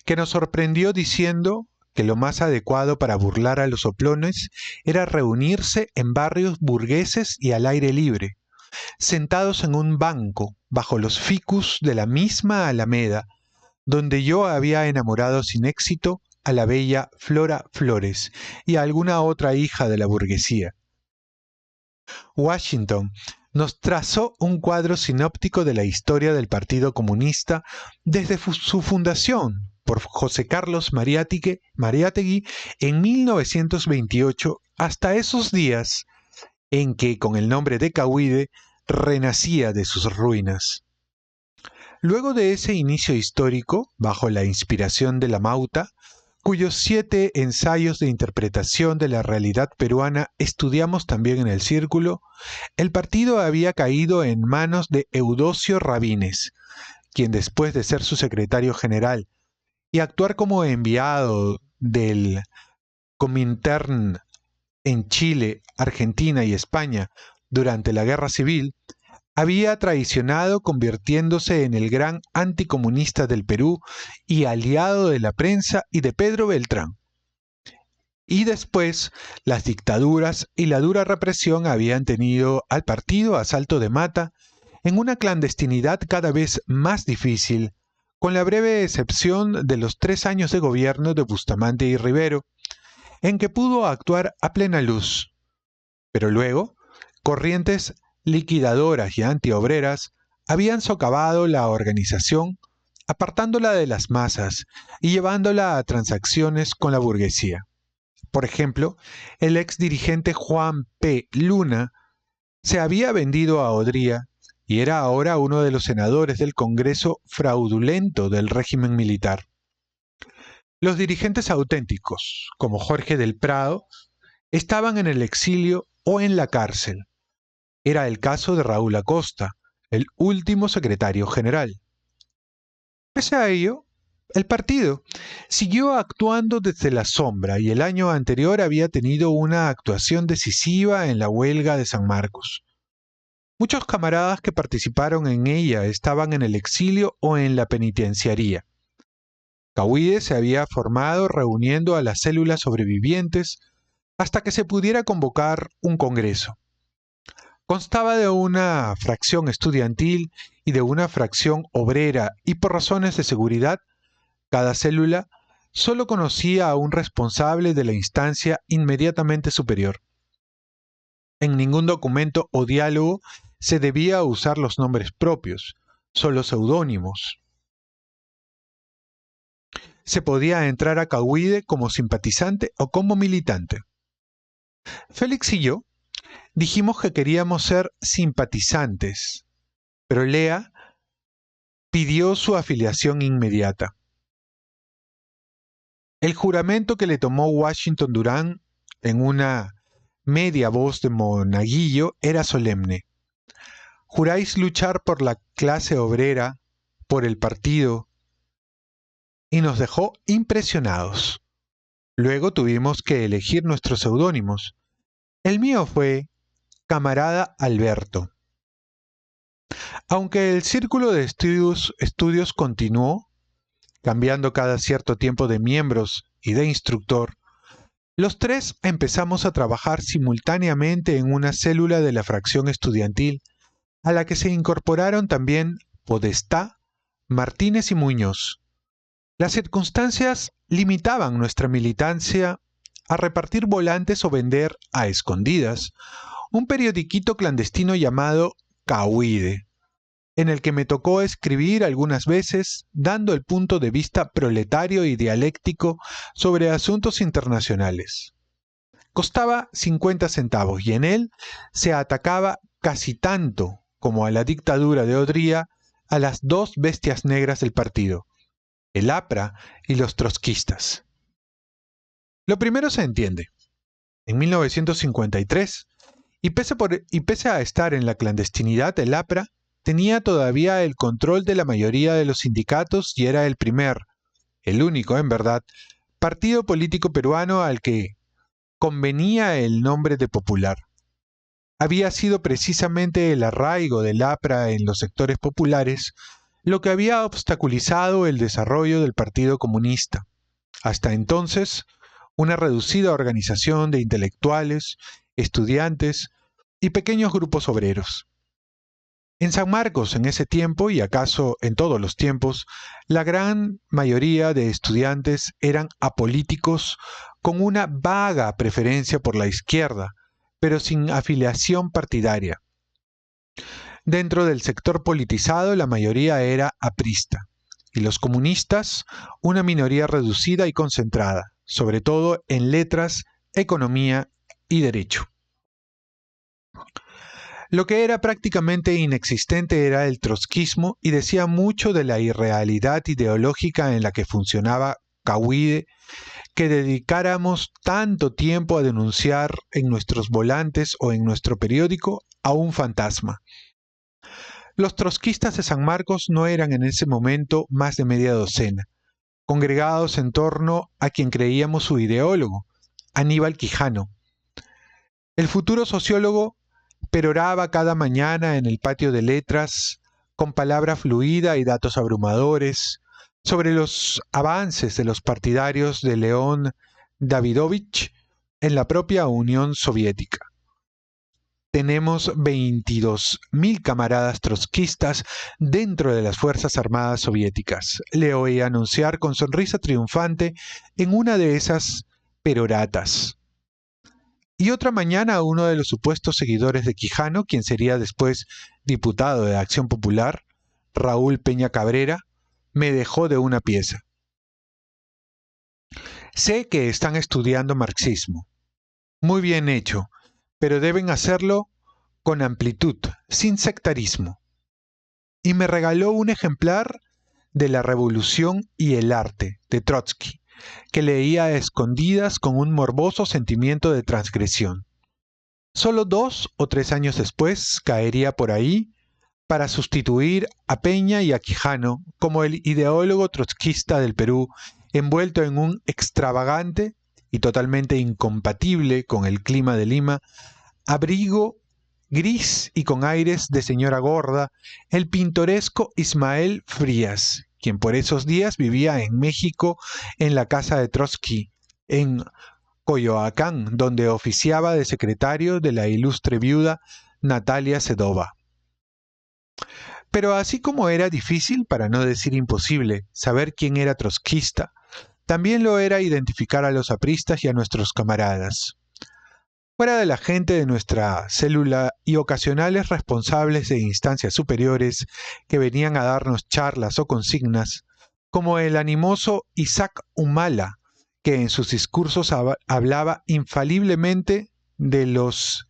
que nos sorprendió diciendo que lo más adecuado para burlar a los soplones era reunirse en barrios burgueses y al aire libre, sentados en un banco bajo los ficus de la misma Alameda, donde yo había enamorado sin éxito a la bella Flora Flores y a alguna otra hija de la burguesía. Washington nos trazó un cuadro sinóptico de la historia del Partido Comunista desde su fundación por José Carlos Mariátegui en 1928 hasta esos días en que, con el nombre de Cahuide, renacía de sus ruinas. Luego de ese inicio histórico, bajo la inspiración de la Mauta, cuyos 7 ensayos de interpretación de la realidad peruana estudiamos también en el círculo, el partido había caído en manos de Eudosio Rabines, quien después de ser su secretario general y actuar como enviado del Comintern en Chile, Argentina y España durante la Guerra Civil, había traicionado convirtiéndose en el gran anticomunista del Perú y aliado de la prensa y de Pedro Beltrán. Y después, las dictaduras y la dura represión habían tenido al partido a salto de mata en una clandestinidad cada vez más difícil, con la breve excepción de los 3 años de gobierno de Bustamante y Rivero, en que pudo actuar a plena luz. Pero luego, corrientes liquidadoras y antiobreras habían socavado la organización, apartándola de las masas y llevándola a transacciones con la burguesía. Por ejemplo, el ex dirigente Juan P. Luna se había vendido a Odría y era ahora uno de los senadores del Congreso fraudulento del régimen militar. Los dirigentes auténticos, como Jorge del Prado, estaban en el exilio o en la cárcel. Era el caso de Raúl Acosta, el último secretario general. Pese a ello, el partido siguió actuando desde la sombra y el año anterior había tenido una actuación decisiva en la huelga de San Marcos. Muchos camaradas que participaron en ella estaban en el exilio o en la penitenciaría. Cahuide se había formado reuniendo a las células sobrevivientes hasta que se pudiera convocar un congreso. Constaba de una fracción estudiantil y de una fracción obrera y por razones de seguridad, cada célula solo conocía a un responsable de la instancia inmediatamente superior. En ningún documento o diálogo se debía usar los nombres propios, solo seudónimos. Se podía entrar a Cahuide como simpatizante o como militante. Félix y yo dijimos que queríamos ser simpatizantes, pero Lea pidió su afiliación inmediata. El juramento que le tomó Washington Durán en una media voz de monaguillo era solemne. Juráis luchar por la clase obrera, por el partido y nos dejó impresionados. Luego tuvimos que elegir nuestros seudónimos. El mío fue Camarada Alberto. Aunque el círculo de estudios continuó, cambiando cada cierto tiempo de miembros y de instructor, los tres empezamos a trabajar simultáneamente en una célula de la fracción estudiantil, a la que se incorporaron también Podestá, Martínez y Muñoz. Las circunstancias limitaban nuestra militancia a repartir volantes o vender a escondidas un periodiquito clandestino llamado Cahuide, en el que me tocó escribir algunas veces dando el punto de vista proletario y dialéctico sobre asuntos internacionales. Costaba 50 centavos y en él se atacaba casi tanto como a la dictadura de Odría a las dos bestias negras del partido, el APRA y los trotskistas. Lo primero se entiende. En 1953, y pese a estar en la clandestinidad, el APRA tenía todavía el control de la mayoría de los sindicatos y era el único en verdad, partido político peruano al que convenía el nombre de popular. Había sido precisamente el arraigo del APRA en los sectores populares lo que había obstaculizado el desarrollo del Partido Comunista. Hasta entonces, una reducida organización de intelectuales, estudiantes y pequeños grupos obreros. En San Marcos, en ese tiempo, y acaso en todos los tiempos, la gran mayoría de estudiantes eran apolíticos con una vaga preferencia por la izquierda, pero sin afiliación partidaria. Dentro del sector politizado, la mayoría era aprista, y los comunistas, una minoría reducida y concentrada, sobre todo en letras, economía y derecho. Lo que era prácticamente inexistente era el trotskismo y decía mucho de la irrealidad ideológica en la que funcionaba Cahuide, que dedicáramos tanto tiempo a denunciar en nuestros volantes o en nuestro periódico a un fantasma. Los trotskistas de San Marcos no eran en ese momento más de media docena, congregados en torno a quien creíamos su ideólogo, Aníbal Quijano. El futuro sociólogo peroraba cada mañana en el patio de letras, con palabra fluida y datos abrumadores, sobre los avances de los partidarios de León Davidovich en la propia Unión Soviética. Tenemos 22.000 camaradas trotskistas dentro de las Fuerzas Armadas Soviéticas, le oí anunciar con sonrisa triunfante en una de esas peroratas. Y otra mañana uno de los supuestos seguidores de Quijano, quien sería después diputado de Acción Popular, Raúl Peña Cabrera, me dejó de una pieza. Sé que están estudiando marxismo. Muy bien hecho, pero deben hacerlo con amplitud, sin sectarismo. Y me regaló un ejemplar de La Revolución y el Arte, de Trotsky, que leía a escondidas con un morboso sentimiento de transgresión. Solo 2 o 3 años después caería por ahí para sustituir a Peña y a Quijano como el ideólogo trotskista del Perú, envuelto en un extravagante y totalmente incompatible con el clima de Lima, abrigo gris y con aires de señora gorda, el pintoresco Ismael Frías, quien por esos días vivía en México en la casa de Trotsky, en Coyoacán, donde oficiaba de secretario de la ilustre viuda Natalia Sedova. Pero así como era difícil, para no decir imposible, saber quién era trotskista, también lo era identificar a los apristas y a nuestros camaradas. Fuera de la gente de nuestra célula y ocasionales responsables de instancias superiores que venían a darnos charlas o consignas, como el animoso Isaac Humala, que en sus discursos hablaba infaliblemente de los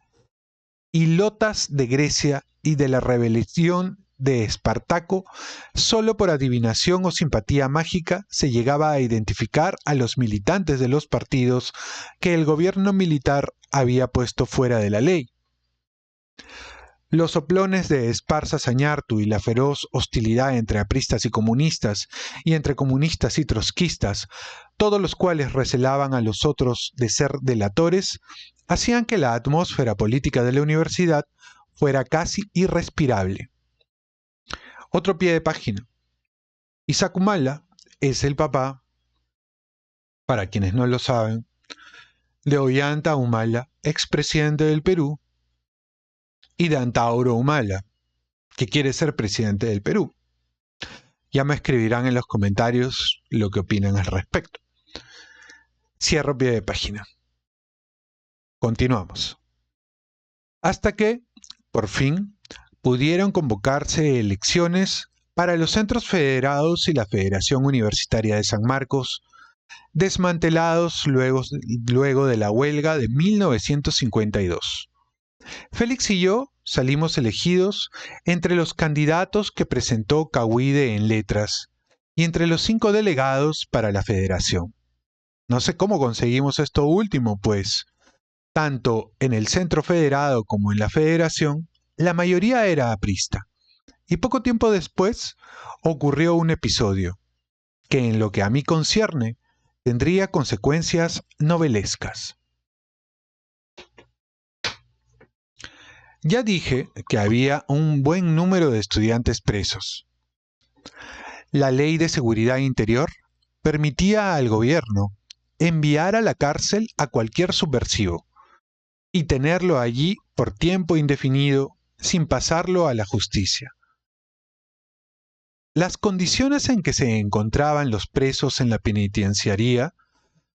hilotas de Grecia y de la rebelión de Espartaco, solo por adivinación o simpatía mágica se llegaba a identificar a los militantes de los partidos que el gobierno militar había puesto fuera de la ley. Los soplones de Esparza Sañartu y la feroz hostilidad entre apristas y entre comunistas y trotskistas, todos los cuales recelaban a los otros de ser delatores, hacían que la atmósfera política de la universidad fuera casi irrespirable. Otro pie de página. Isaac Humala es el papá, para quienes no lo saben, de Ollanta Humala, expresidente del Perú, y de Antauro Humala, que quiere ser presidente del Perú. Ya me escribirán en los comentarios lo que opinan al respecto. Cierro pie de página. Continuamos. Hasta que, por fin, pudieron convocarse elecciones para los centros federados y la Federación Universitaria de San Marcos, desmantelados luego de la huelga de 1952. Félix y yo salimos elegidos entre los candidatos que presentó Cahuide en letras y entre los 5 delegados para la federación. No sé cómo conseguimos esto último, pues, tanto en el centro federado como en la federación, la mayoría era aprista. Y poco tiempo después ocurrió un episodio que, en lo que a mí concierne, tendría consecuencias novelescas. Ya dije que había un buen número de estudiantes presos. La Ley de Seguridad Interior permitía al gobierno enviar a la cárcel a cualquier subversivo y tenerlo allí por tiempo indefinido sin pasarlo a la justicia. Las condiciones en que se encontraban los presos en la penitenciaría,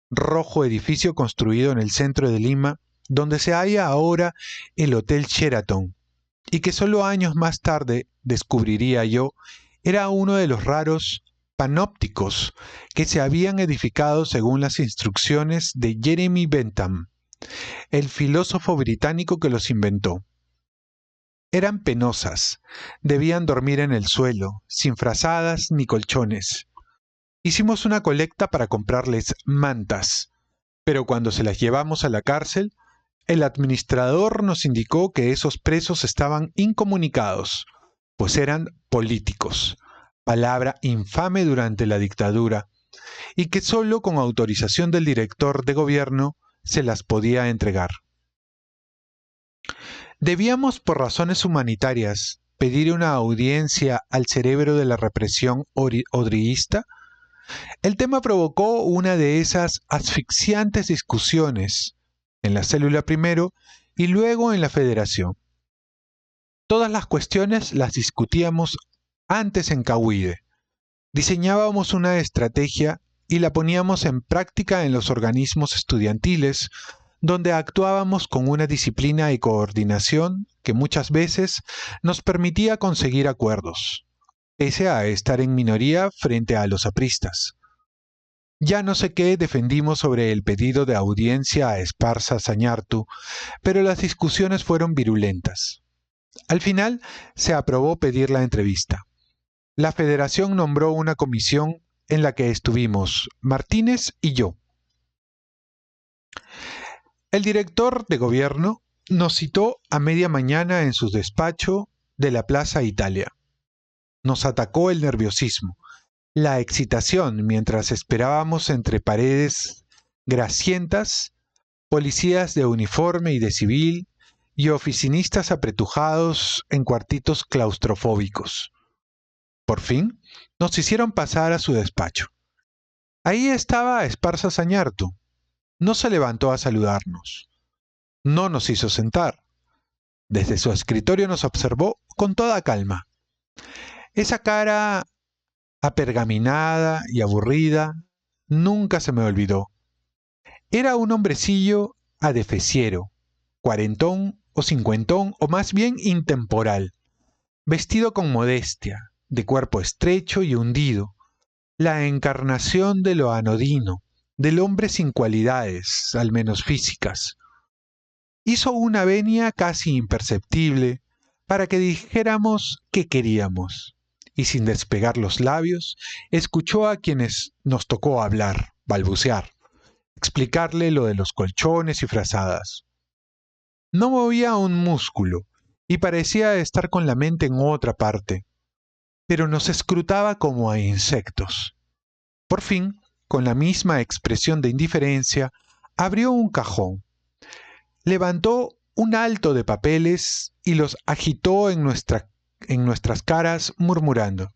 rojo edificio construido en el centro de Lima, donde se halla ahora el Hotel Sheraton, y que solo años más tarde descubriría yo, era uno de los raros panópticos que se habían edificado según las instrucciones de Jeremy Bentham, el filósofo británico que los inventó. Eran penosas, debían dormir en el suelo, sin frazadas ni colchones. Hicimos una colecta para comprarles mantas, pero cuando se las llevamos a la cárcel, el administrador nos indicó que esos presos estaban incomunicados, pues eran políticos, palabra infame durante la dictadura, y que solo con autorización del director de gobierno se las podía entregar. Debíamos, por razones humanitarias, pedir una audiencia al cerebro de la represión odriguista. El tema provocó una de esas asfixiantes discusiones, en la célula primero y luego en la federación. Todas las cuestiones las discutíamos antes en Cahuide. Diseñábamos una estrategia y la poníamos en práctica en los organismos estudiantiles, donde actuábamos con una disciplina y coordinación que muchas veces nos permitía conseguir acuerdos, pese a estar en minoría frente a los apristas. Ya no sé qué defendimos sobre el pedido de audiencia a Esparza Sañartu, pero las discusiones fueron virulentas. Al final se aprobó pedir la entrevista. La federación nombró una comisión en la que estuvimos Martínez y yo. El director de gobierno nos citó a media mañana en su despacho de la Plaza Italia. Nos atacó el nerviosismo, la excitación mientras esperábamos entre paredes grasientas, policías de uniforme y de civil y oficinistas apretujados en cuartitos claustrofóbicos. Por fin, nos hicieron pasar a su despacho. Ahí estaba Esparza Sañartu. No se levantó a saludarnos. No nos hizo sentar. Desde su escritorio nos observó con toda calma. Esa cara apergaminada y aburrida nunca se me olvidó. Era un hombrecillo adefesiero, cuarentón o cincuentón o más bien intemporal, vestido con modestia, de cuerpo estrecho y hundido, la encarnación de lo anodino, del hombre sin cualidades, al menos físicas. Hizo una venia casi imperceptible para que dijéramos qué queríamos, y sin despegar los labios, escuchó a quienes nos tocó hablar, balbucear, explicarle lo de los colchones y frazadas. No movía un músculo, y parecía estar con la mente en otra parte, pero nos escrutaba como a insectos. Por fin, con la misma expresión de indiferencia, abrió un cajón, levantó un alto de papeles y los agitó en nuestras caras murmurando: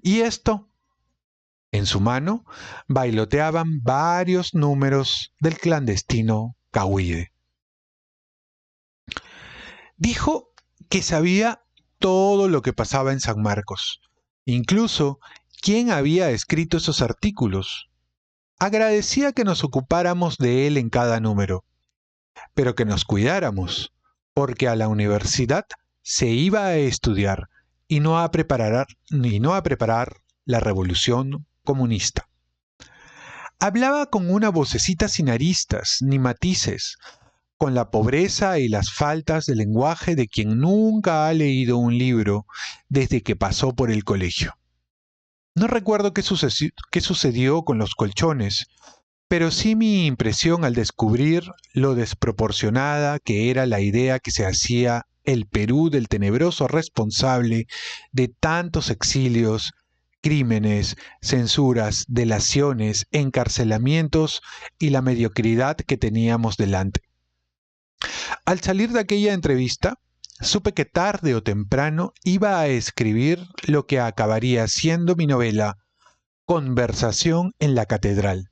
¿Y esto? En su mano bailoteaban varios números del clandestino Cahuide. Dijo que sabía todo lo que pasaba en San Marcos, incluso quién había escrito esos artículos. Agradecía que nos ocupáramos de él en cada número, pero que nos cuidáramos, porque a la universidad se iba a estudiar y no a preparar la revolución comunista. Hablaba con una vocecita sin aristas ni matices, con la pobreza y las faltas de lenguaje de quien nunca ha leído un libro desde que pasó por el colegio. No recuerdo qué sucedió con los colchones, pero sí mi impresión al descubrir lo desproporcionada que era la idea que se hacía el Perú del tenebroso responsable de tantos exilios, crímenes, censuras, delaciones, encarcelamientos y la mediocridad que teníamos delante. Al salir de aquella entrevista, supe que tarde o temprano iba a escribir lo que acabaría siendo mi novela Conversación en la Catedral.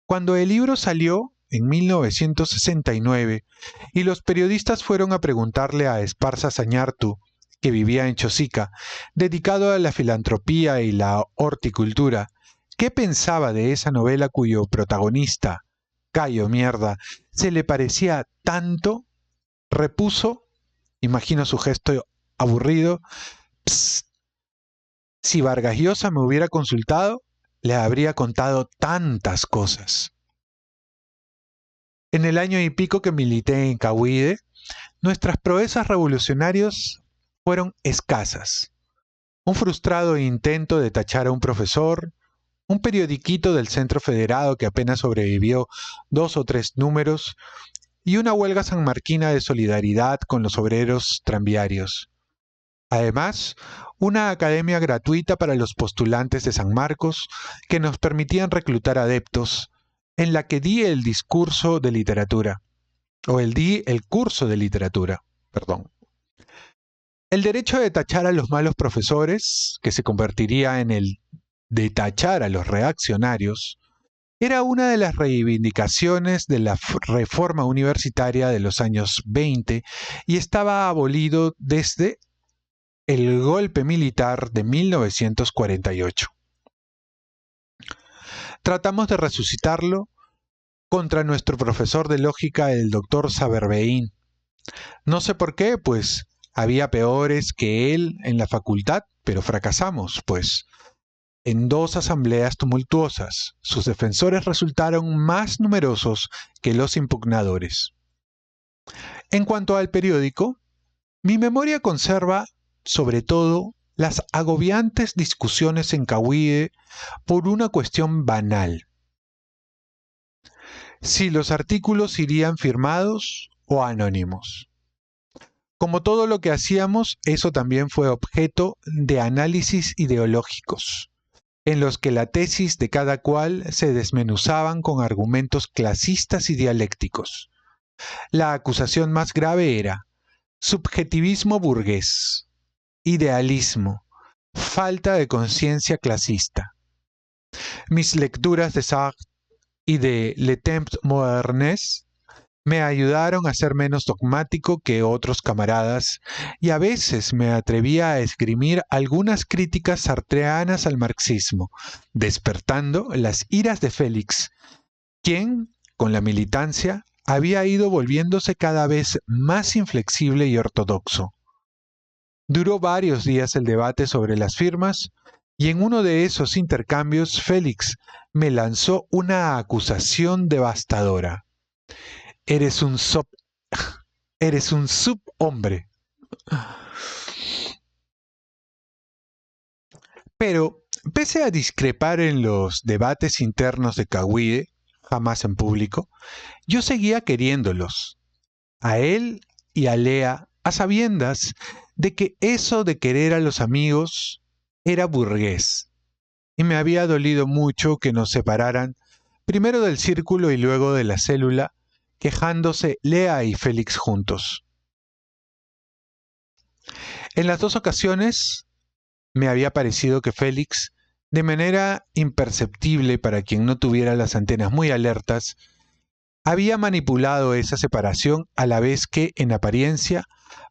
Cuando el libro salió en 1969 y los periodistas fueron a preguntarle a Esparza Sañartu, que vivía en Chosica, dedicado a la filantropía y la horticultura, qué pensaba de esa novela cuyo protagonista, Cayo Mierda, se le parecía tanto, repuso, imagino su gesto aburrido: «Psst, si Vargas Llosa me hubiera consultado, le habría contado tantas cosas». En el año y pico que milité en Cahuide, nuestras proezas revolucionarias fueron escasas. Un frustrado intento de tachar a un profesor, un periodiquito del Centro Federado que apenas sobrevivió 2 o 3 números, y una huelga sanmarquina de solidaridad con los obreros tranviarios. Además, una academia gratuita para los postulantes de San Marcos que nos permitían reclutar adeptos, en la que di el curso de literatura. El derecho de tachar a los malos profesores, que se convertiría en el de tachar a los reaccionarios, era una de las reivindicaciones de la reforma universitaria de los años 20 y estaba abolido desde el golpe militar de 1948. Tratamos de resucitarlo contra nuestro profesor de lógica, el doctor Saberbein. No sé por qué, pues había peores que él en la facultad, pero fracasamos, pues en 2 asambleas tumultuosas, sus defensores resultaron más numerosos que los impugnadores. En cuanto al periódico, mi memoria conserva, sobre todo, las agobiantes discusiones en Cahuide por una cuestión banal: si los artículos irían firmados o anónimos. Como todo lo que hacíamos, eso también fue objeto de análisis ideológicos, en los que la tesis de cada cual se desmenuzaban con argumentos clasistas y dialécticos. La acusación más grave era subjetivismo burgués, idealismo, falta de conciencia clasista. Mis lecturas de Sartre y de Le Temps Modernes me ayudaron a ser menos dogmático que otros camaradas, y a veces me atrevía a esgrimir algunas críticas sartreanas al marxismo, despertando las iras de Félix, quien, con la militancia, había ido volviéndose cada vez más inflexible y ortodoxo. Duró varios días el debate sobre las firmas, y en uno de esos intercambios Félix me lanzó una acusación devastadora: Eres un subhombre. Pero, pese a discrepar en los debates internos de Cahuide, jamás en público, yo seguía queriéndolos, a él y a Lea a sabiendas de que eso de querer a los amigos era burgués, y me había dolido mucho que nos separaran primero del círculo y luego de la célula, quejándose Lea y Félix juntos. En las dos ocasiones me había parecido que Félix, de manera imperceptible para quien no tuviera las antenas muy alertas, había manipulado esa separación a la vez que, en apariencia,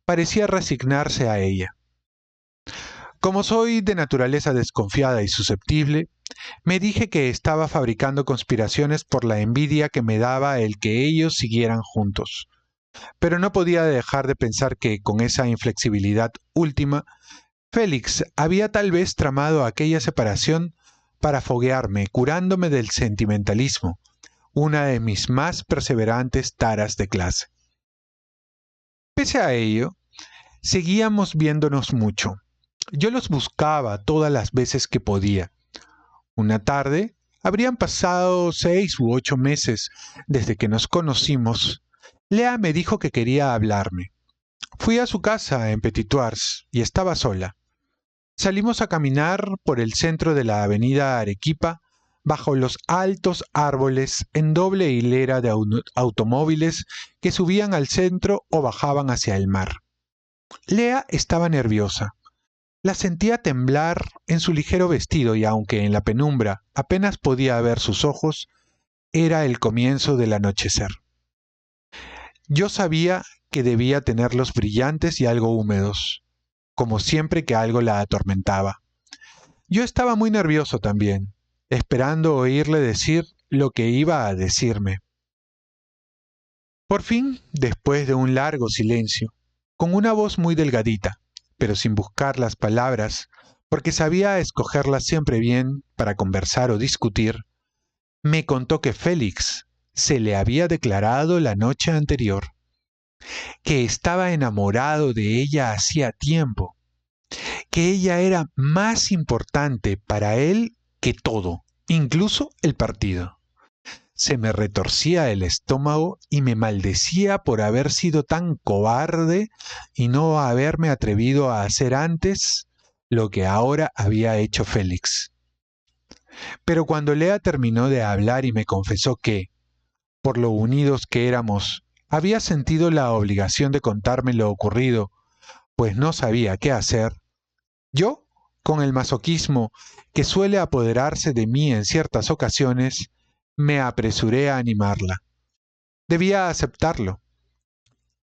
parecía resignarse a ella. Como soy de naturaleza desconfiada y susceptible, me dije que estaba fabricando conspiraciones por la envidia que me daba el que ellos siguieran juntos. Pero no podía dejar de pensar que, con esa inflexibilidad última, Félix había tal vez tramado aquella separación para foguearme, curándome del sentimentalismo, una de mis más perseverantes taras de clase. Pese a ello, seguíamos viéndonos mucho. Yo los buscaba todas las veces que podía. Una tarde, habrían pasado 6 u 8 meses desde que nos conocimos, Lea me dijo que quería hablarme. Fui a su casa en Petit-Thouars y estaba sola. Salimos a caminar por el centro de la avenida Arequipa, bajo los altos árboles en doble hilera de automóviles que subían al centro o bajaban hacia el mar. Lea estaba nerviosa. La sentía temblar en su ligero vestido y aunque en la penumbra apenas podía ver sus ojos, era el comienzo del anochecer. Yo sabía que debía tenerlos brillantes y algo húmedos, como siempre que algo la atormentaba. Yo estaba muy nervioso también, esperando oírle decir lo que iba a decirme. Por fin, después de un largo silencio, con una voz muy delgadita, pero sin buscar las palabras, porque sabía escogerlas siempre bien para conversar o discutir, me contó que Félix se le había declarado la noche anterior, que estaba enamorado de ella hacía tiempo, que ella era más importante para él que todo, incluso el partido. Se me retorcía el estómago y me maldecía por haber sido tan cobarde y no haberme atrevido a hacer antes lo que ahora había hecho Félix. Pero cuando Lea terminó de hablar y me confesó que, por lo unidos que éramos, había sentido la obligación de contarme lo ocurrido, pues no sabía qué hacer, yo, con el masoquismo que suele apoderarse de mí en ciertas ocasiones, me apresuré a animarla. Debía aceptarlo.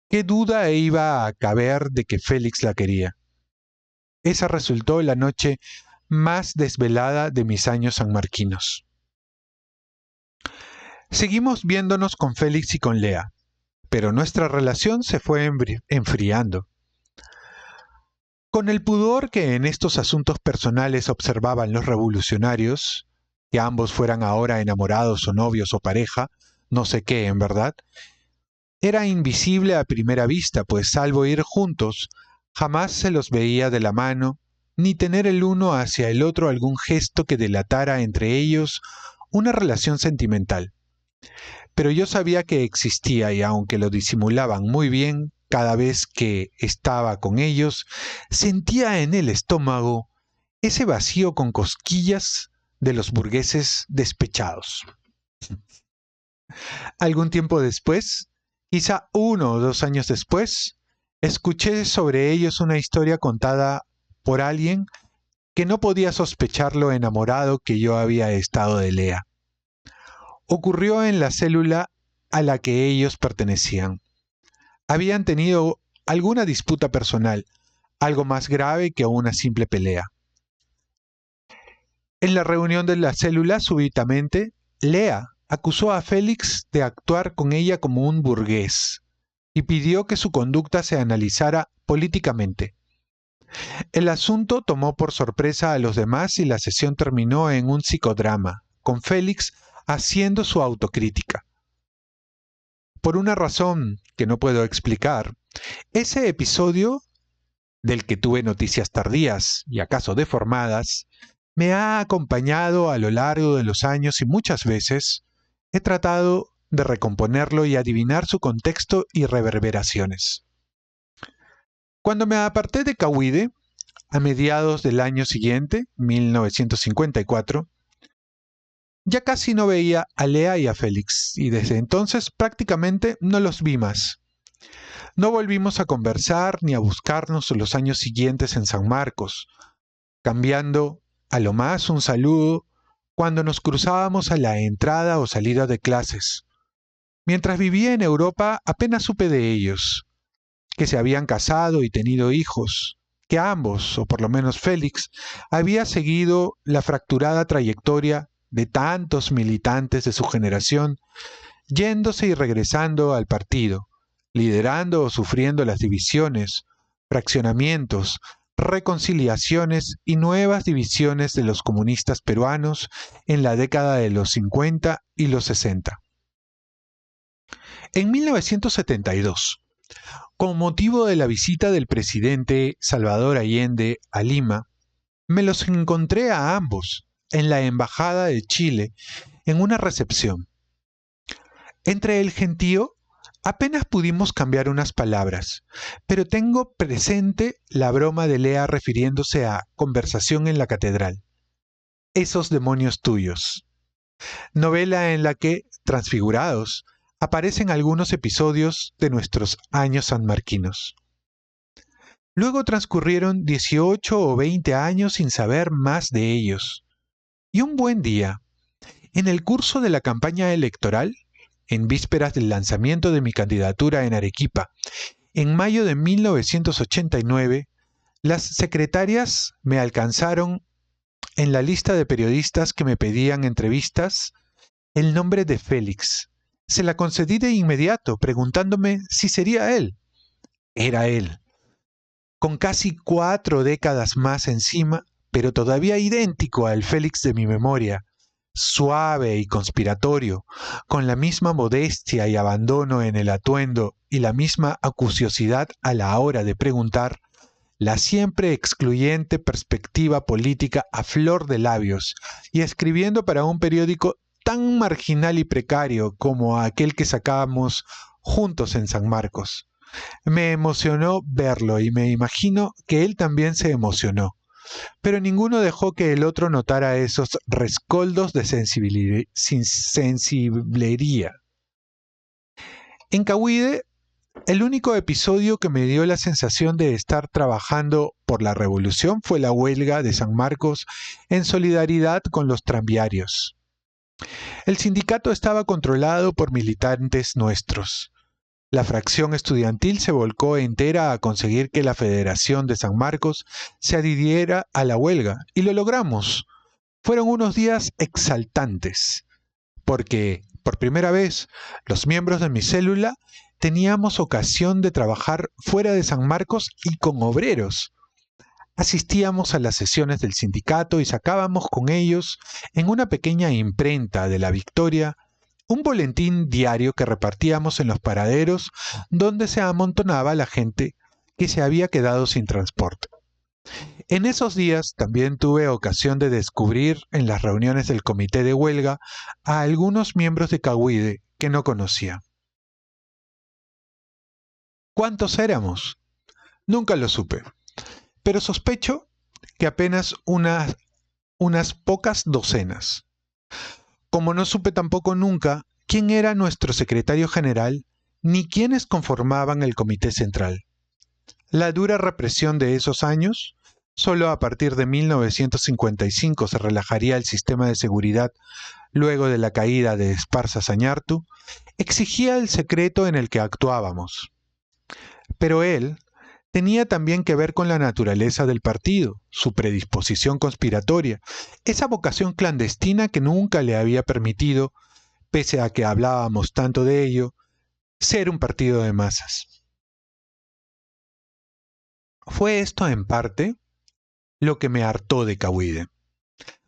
¿Qué duda iba a caber de que Félix la quería? Esa resultó la noche más desvelada de mis años sanmarquinos. Seguimos viéndonos con Félix y con Lea, pero nuestra relación se fue enfriando. Con el pudor que en estos asuntos personales observaban los revolucionarios, que ambos fueran ahora enamorados o novios o pareja, no sé qué en verdad, era invisible a primera vista, pues salvo ir juntos, jamás se los veía de la mano, ni tener el uno hacia el otro algún gesto que delatara entre ellos una relación sentimental. Pero yo sabía que existía y aunque lo disimulaban muy bien, cada vez que estaba con ellos, sentía en el estómago ese vacío con cosquillas de los burgueses despechados. Algún tiempo después, quizá 1 o 2 años después, escuché sobre ellos una historia contada por alguien que no podía sospechar lo enamorado que yo había estado de Lea. Ocurrió en la célula a la que ellos pertenecían. Habían tenido alguna disputa personal, algo más grave que una simple pelea. En la reunión de la célula, súbitamente, Lea acusó a Félix de actuar con ella como un burgués y pidió que su conducta se analizara políticamente. El asunto tomó por sorpresa a los demás y la sesión terminó en un psicodrama, con Félix haciendo su autocrítica. Por una razón que no puedo explicar, ese episodio, del que tuve noticias tardías y acaso deformadas, me ha acompañado a lo largo de los años y muchas veces he tratado de recomponerlo y adivinar su contexto y reverberaciones. Cuando me aparté de Cawide, a mediados del año siguiente, 1954, ya casi no veía a Lea y a Félix, y desde entonces prácticamente no los vi más. No volvimos a conversar ni a buscarnos los años siguientes en San Marcos, cambiando a lo más un saludo cuando nos cruzábamos a la entrada o salida de clases. Mientras vivía en Europa apenas supe de ellos, que se habían casado y tenido hijos, que ambos, o por lo menos Félix, había seguido la fracturada trayectoria de tantos militantes de su generación, yéndose y regresando al partido, liderando o sufriendo las divisiones, fraccionamientos, reconciliaciones y nuevas divisiones de los comunistas peruanos en la década de los 50 y los 60. En 1972, con motivo de la visita del presidente Salvador Allende a Lima, me los encontré a ambos en la Embajada de Chile en una recepción. Entre el gentío apenas pudimos cambiar unas palabras, pero tengo presente la broma de Lea refiriéndose a conversación en la catedral. Esos demonios tuyos. Novela en la que, transfigurados, aparecen algunos episodios de nuestros años sanmarquinos. Luego transcurrieron 18 o 20 años sin saber más de ellos. Y un buen día, en el curso de la campaña electoral, en vísperas del lanzamiento de mi candidatura en Arequipa, en mayo de 1989, las secretarias me alcanzaron en la lista de periodistas que me pedían entrevistas el nombre de Félix. Se la concedí de inmediato, preguntándome si sería él. Era él. Con casi 4 décadas más encima, pero todavía idéntico al Félix de mi memoria, suave y conspiratorio, con la misma modestia y abandono en el atuendo y la misma acuciosidad a la hora de preguntar, la siempre excluyente perspectiva política a flor de labios, y escribiendo para un periódico tan marginal y precario como aquel que sacábamos juntos en San Marcos. Me emocionó verlo y me imagino que él también se emocionó. Pero ninguno dejó que el otro notara esos rescoldos de sensiblería. En Cawide, el único episodio que me dio la sensación de estar trabajando por la revolución fue la huelga de San Marcos en solidaridad con los tranviarios. El sindicato estaba controlado por militantes nuestros. La fracción estudiantil se volcó entera a conseguir que la Federación de San Marcos se adhiriera a la huelga, y lo logramos. Fueron unos días exaltantes, porque, por primera vez, los miembros de mi célula teníamos ocasión de trabajar fuera de San Marcos y con obreros. Asistíamos a las sesiones del sindicato y sacábamos con ellos, en una pequeña imprenta de La Victoria, un boletín diario que repartíamos en los paraderos donde se amontonaba la gente que se había quedado sin transporte. En esos días también tuve ocasión de descubrir en las reuniones del comité de huelga a algunos miembros de Cawide que no conocía. ¿Cuántos éramos? Nunca lo supe, pero sospecho que apenas unas pocas docenas. Como no supe tampoco nunca quién era nuestro secretario general, ni quiénes conformaban el comité central. La dura represión de esos años, solo a partir de 1955 se relajaría el sistema de seguridad luego de la caída de Esparza Sañartu, exigía el secreto en el que actuábamos. Pero él tenía también que ver con la naturaleza del partido, su predisposición conspiratoria, esa vocación clandestina que nunca le había permitido, pese a que hablábamos tanto de ello, ser un partido de masas. Fue esto, en parte, lo que me hartó de Cawide.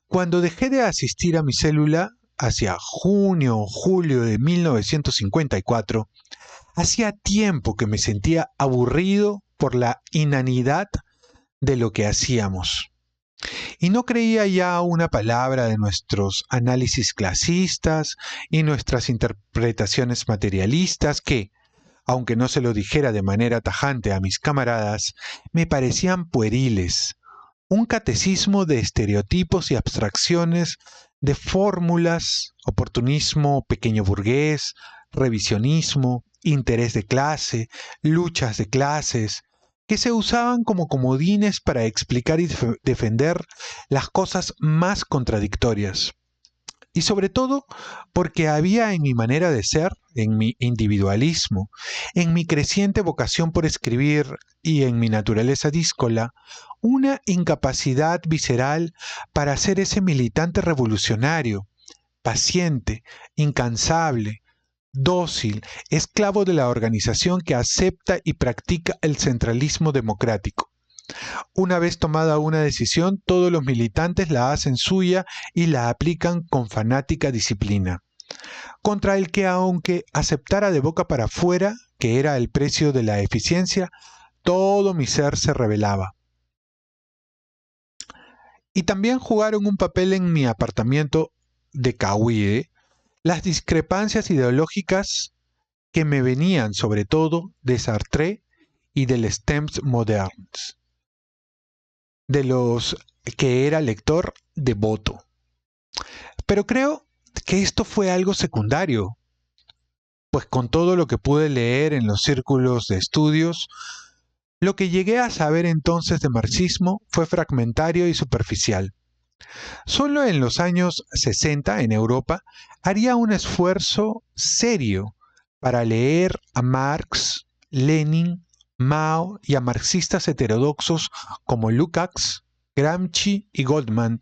Cuando dejé de asistir a mi célula, hacia junio o julio de 1954, hacía tiempo que me sentía aburrido por la inanidad de lo que hacíamos. Y no creía ya una palabra de nuestros análisis clasistas y nuestras interpretaciones materialistas que, aunque no se lo dijera de manera tajante a mis camaradas, me parecían pueriles. Un catecismo de estereotipos y abstracciones, de fórmulas, oportunismo pequeño burgués, revisionismo, interés de clase, luchas de clases, que se usaban como comodines para explicar y defender las cosas más contradictorias. Y sobre todo porque había en mi manera de ser, en mi individualismo, en mi creciente vocación por escribir y en mi naturaleza díscola, una incapacidad visceral para ser ese militante revolucionario, paciente, incansable, dócil, esclavo de la organización que acepta y practica el centralismo democrático. Una vez tomada una decisión, todos los militantes la hacen suya y la aplican con fanática disciplina, contra el que aunque aceptara de boca para afuera que era el precio de la eficiencia, todo mi ser se rebelaba. Y también jugaron un papel en mi apartamiento de Cahuide las discrepancias ideológicas que me venían sobre todo de Sartre y del Temps Moderns, de los que era lector devoto. Pero creo que esto fue algo secundario, pues con todo lo que pude leer en los círculos de estudios, lo que llegué a saber entonces de marxismo fue fragmentario y superficial. Solo en los años 60 en Europa haría un esfuerzo serio para leer a Marx, Lenin, Mao y a marxistas heterodoxos como Lukács, Gramsci y Goldman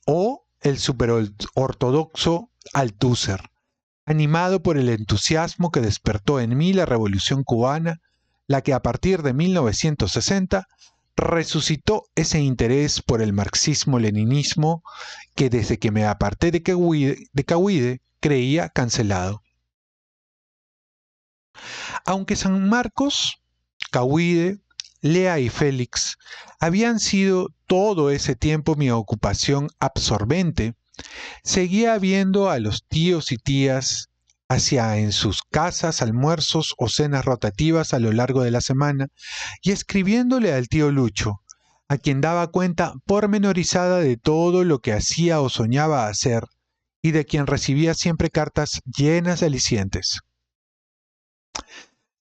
o el superortodoxo Althusser, animado por el entusiasmo que despertó en mí la Revolución cubana, la que a partir de 1960 resucitó ese interés por el marxismo-leninismo que desde que me aparté de Cahuide creía cancelado. Aunque San Marcos, Cahuide, Lea y Félix habían sido todo ese tiempo mi ocupación absorbente, seguía viendo a los tíos y tías hacia en sus casas almuerzos o cenas rotativas a lo largo de la semana y escribiéndole al tío Lucho, a quien daba cuenta pormenorizada de todo lo que hacía o soñaba hacer y de quien recibía siempre cartas llenas de alicientes.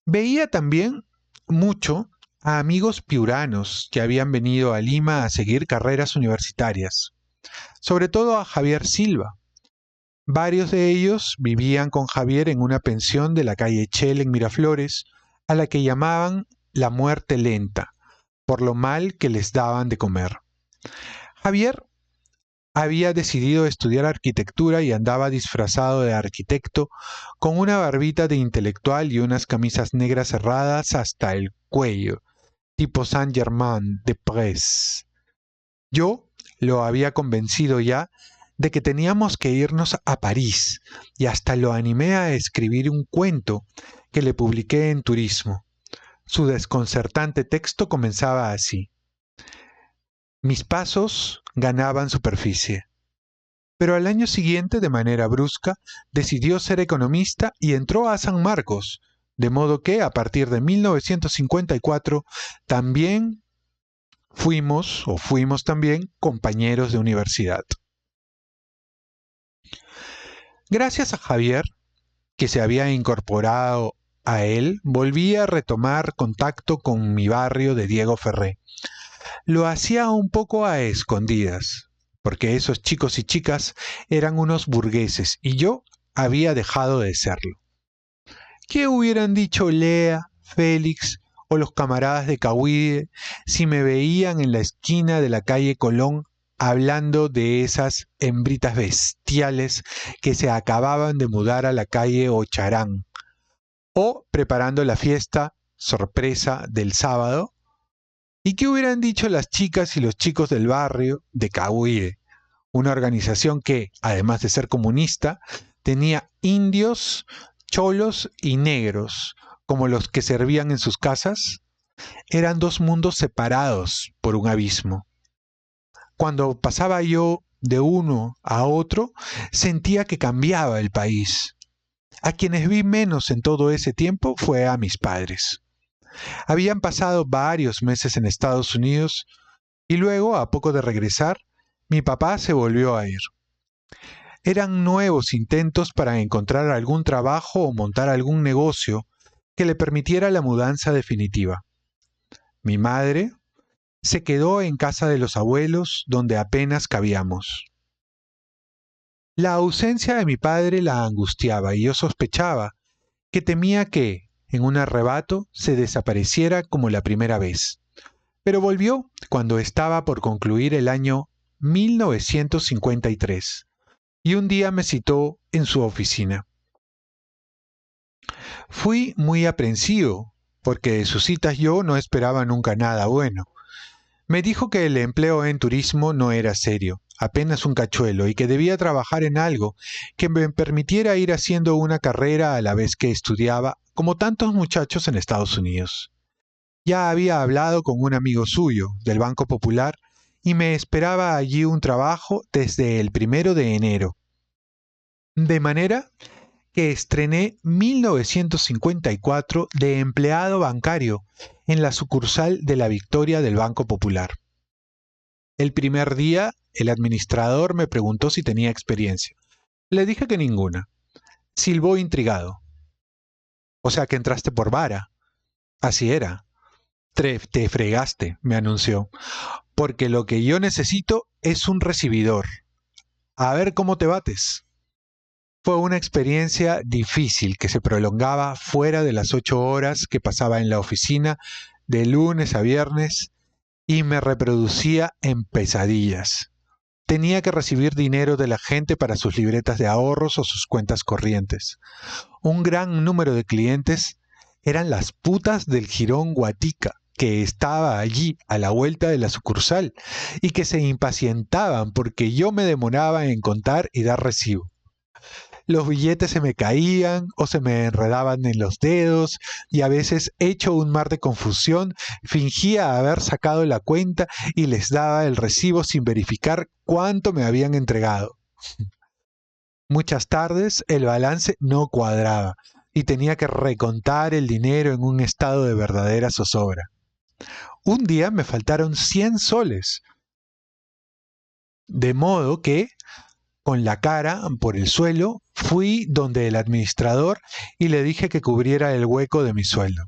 Veía también mucho a amigos piuranos que habían venido a Lima a seguir carreras universitarias, sobre todo a Javier Silva. Varios de ellos vivían con Javier en una pensión de la calle Chel en Miraflores, a la que llamaban la muerte lenta, por lo mal que les daban de comer. Javier había decidido estudiar arquitectura y andaba disfrazado de arquitecto, con una barbita de intelectual y unas camisas negras cerradas hasta el cuello, tipo Saint-Germain-des-Prés. Yo lo había convencido ya de que teníamos que irnos a París y hasta lo animé a escribir un cuento que le publiqué en Turismo. Su desconcertante texto comenzaba así. Mis pasos ganaban superficie. Pero al año siguiente, de manera brusca, decidió ser economista y entró a San Marcos, de modo que, a partir de 1954, también fuimos también compañeros de universidad. Gracias a Javier, que se había incorporado a él, volví a retomar contacto con mi barrio de Diego Ferré. Lo hacía un poco a escondidas, porque esos chicos y chicas eran unos burgueses y yo había dejado de serlo. ¿Qué hubieran dicho Lea, Félix o los camaradas de Cahuide si me veían en la esquina de la calle Colón hablando de esas hembritas bestiales que se acababan de mudar a la calle Ocharán, o preparando la fiesta sorpresa del sábado? ¿Y qué hubieran dicho las chicas y los chicos del barrio de Cahuide, una organización que, además de ser comunista, tenía indios, cholos y negros, como los que servían en sus casas? Eran dos mundos separados por un abismo. Cuando pasaba yo de uno a otro, sentía que cambiaba el país. A quienes vi menos en todo ese tiempo fue a mis padres. Habían pasado varios meses en Estados Unidos y luego, a poco de regresar, mi papá se volvió a ir. Eran nuevos intentos para encontrar algún trabajo o montar algún negocio que le permitiera la mudanza definitiva. Mi madre se quedó en casa de los abuelos, donde apenas cabíamos. La ausencia de mi padre la angustiaba y yo sospechaba que temía que, en un arrebato, se desapareciera como la primera vez. Pero volvió cuando estaba por concluir el año 1953 y un día me citó en su oficina. Fui muy aprensivo, porque de sus citas yo no esperaba nunca nada bueno. Me dijo que el empleo en turismo no era serio, apenas un cachuelo, y que debía trabajar en algo que me permitiera ir haciendo una carrera a la vez que estudiaba, como tantos muchachos en Estados Unidos. Ya había hablado con un amigo suyo, del Banco Popular, y me esperaba allí un trabajo desde el 1 de enero. De manera que estrené 1954 de empleado bancario en la sucursal de La Victoria del Banco Popular. El primer día, el administrador me preguntó si tenía experiencia. Le dije que ninguna. Silbó intrigado. O sea que entraste por vara. Así era. Te fregaste, me anunció, porque lo que yo necesito es un recibidor. A ver cómo te bates. Fue una experiencia difícil que se prolongaba fuera de las 8 horas que pasaba en la oficina de lunes a viernes y me reproducía en pesadillas. Tenía que recibir dinero de la gente para sus libretas de ahorros o sus cuentas corrientes. Un gran número de clientes eran las putas del Jirón Guatica, que estaba allí a la vuelta de la sucursal y que se impacientaban porque yo me demoraba en contar y dar recibo. Los billetes se me caían o se me enredaban en los dedos y a veces, hecho un mar de confusión, fingía haber sacado la cuenta y les daba el recibo sin verificar cuánto me habían entregado. Muchas tardes el balance no cuadraba y tenía que recontar el dinero en un estado de verdadera zozobra. Un día me faltaron 100 soles, de modo que, con la cara por el suelo, fui donde el administrador y le dije que cubriera el hueco de mi sueldo.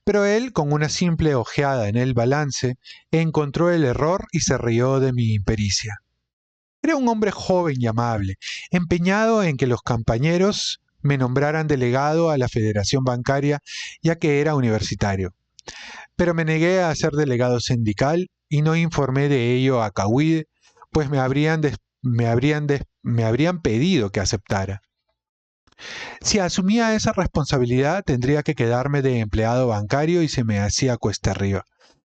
Pero él, con una simple ojeada en el balance, encontró el error y se rió de mi impericia. Era un hombre joven y amable, empeñado en que los compañeros me nombraran delegado a la Federación Bancaria, ya que era universitario. Pero me negué a ser delegado sindical y no informé de ello a Cahuide, pues me habrían pedido que aceptara. Si asumía esa responsabilidad, tendría que quedarme de empleado bancario y se me hacía cuesta arriba.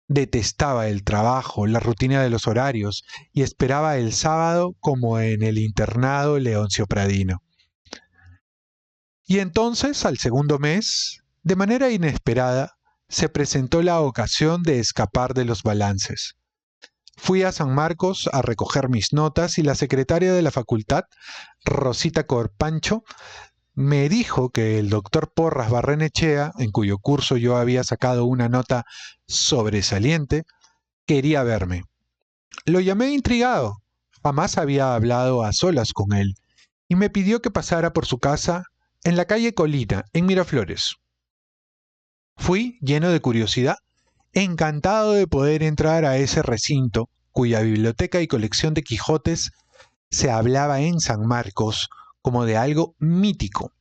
Detestaba el trabajo, la rutina de los horarios y esperaba el sábado como en el internado Leoncio Pradino. Y entonces, al segundo mes, de manera inesperada, se presentó la ocasión de escapar de los balances. Fui a San Marcos a recoger mis notas y la secretaria de la facultad, Rosita Corpancho, me dijo que el doctor Porras Barrenechea, en cuyo curso yo había sacado una nota sobresaliente, quería verme. Lo llamé intrigado. Jamás había hablado a solas con él y me pidió que pasara por su casa en la calle Colina, en Miraflores. Fui lleno de curiosidad, encantado de poder entrar a ese recinto cuya biblioteca y colección de Quijotes se hablaba en San Marcos como de algo mítico.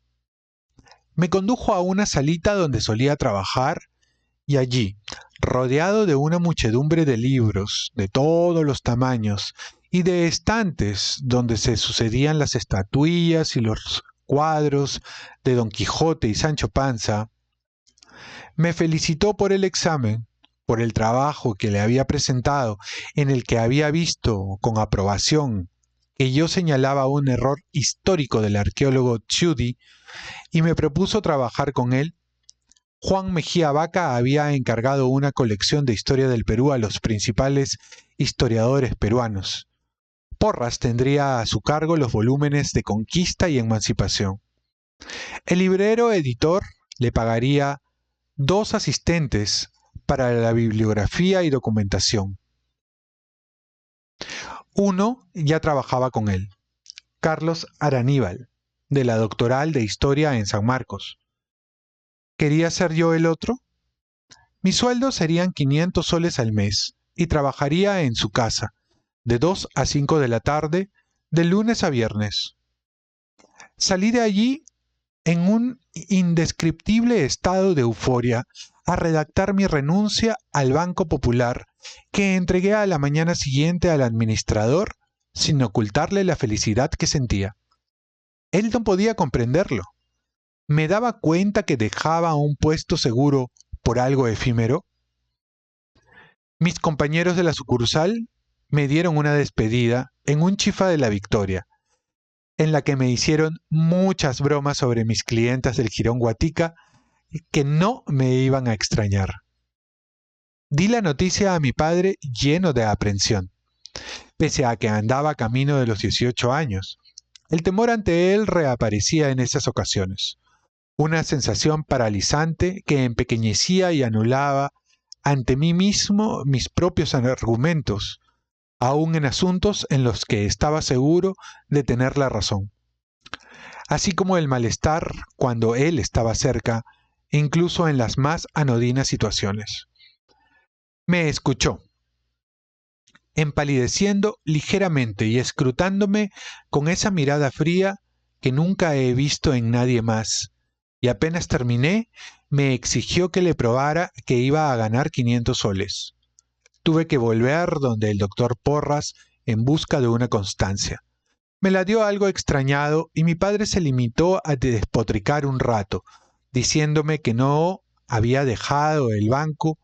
Me condujo a una salita donde solía trabajar y allí, rodeado de una muchedumbre de libros de todos los tamaños y de estantes donde se sucedían las estatuillas y los cuadros de Don Quijote y Sancho Panza, me felicitó por el examen, por el trabajo que le había presentado, en el que había visto con aprobación que yo señalaba un error histórico del arqueólogo Tschudi, y me propuso trabajar con él. Juan Mejía Vaca había encargado una colección de historia del Perú a los principales historiadores peruanos. Porras tendría a su cargo los volúmenes de Conquista y Emancipación. El librero editor le pagaría 2 asistentes para la bibliografía y documentación. Uno ya trabajaba con él, Carlos Araníbal, de la Doctoral de Historia en San Marcos. ¿Quería ser yo el otro? Mi sueldo serían 500 soles al mes y trabajaría en su casa, de 2 a 5 de la tarde, de lunes a viernes. Salí de allí en un indescriptible estado de euforia a redactar mi renuncia al Banco Popular, que entregué a la mañana siguiente al administrador sin ocultarle la felicidad que sentía. Él no podía comprenderlo. ¿Me daba cuenta que dejaba un puesto seguro por algo efímero? Mis compañeros de la sucursal me dieron una despedida en un chifa de la Victoria, en la que me hicieron muchas bromas sobre mis clientas del Jirón Guatica que no me iban a extrañar. Di la noticia a mi padre lleno de aprensión, pese a que andaba camino de los 18 años. El temor ante él reaparecía en esas ocasiones, una sensación paralizante que empequeñecía y anulaba ante mí mismo mis propios argumentos, aun en asuntos en los que estaba seguro de tener la razón. Así como el malestar cuando él estaba cerca, incluso en las más anodinas situaciones. Me escuchó, empalideciendo ligeramente y escrutándome con esa mirada fría que nunca he visto en nadie más, y apenas terminé, me exigió que le probara que iba a ganar 500 soles. Tuve que volver donde el doctor Porras en busca de una constancia. Me la dio algo extrañado y mi padre se limitó a despotricar un rato, diciéndome que no había dejado el banco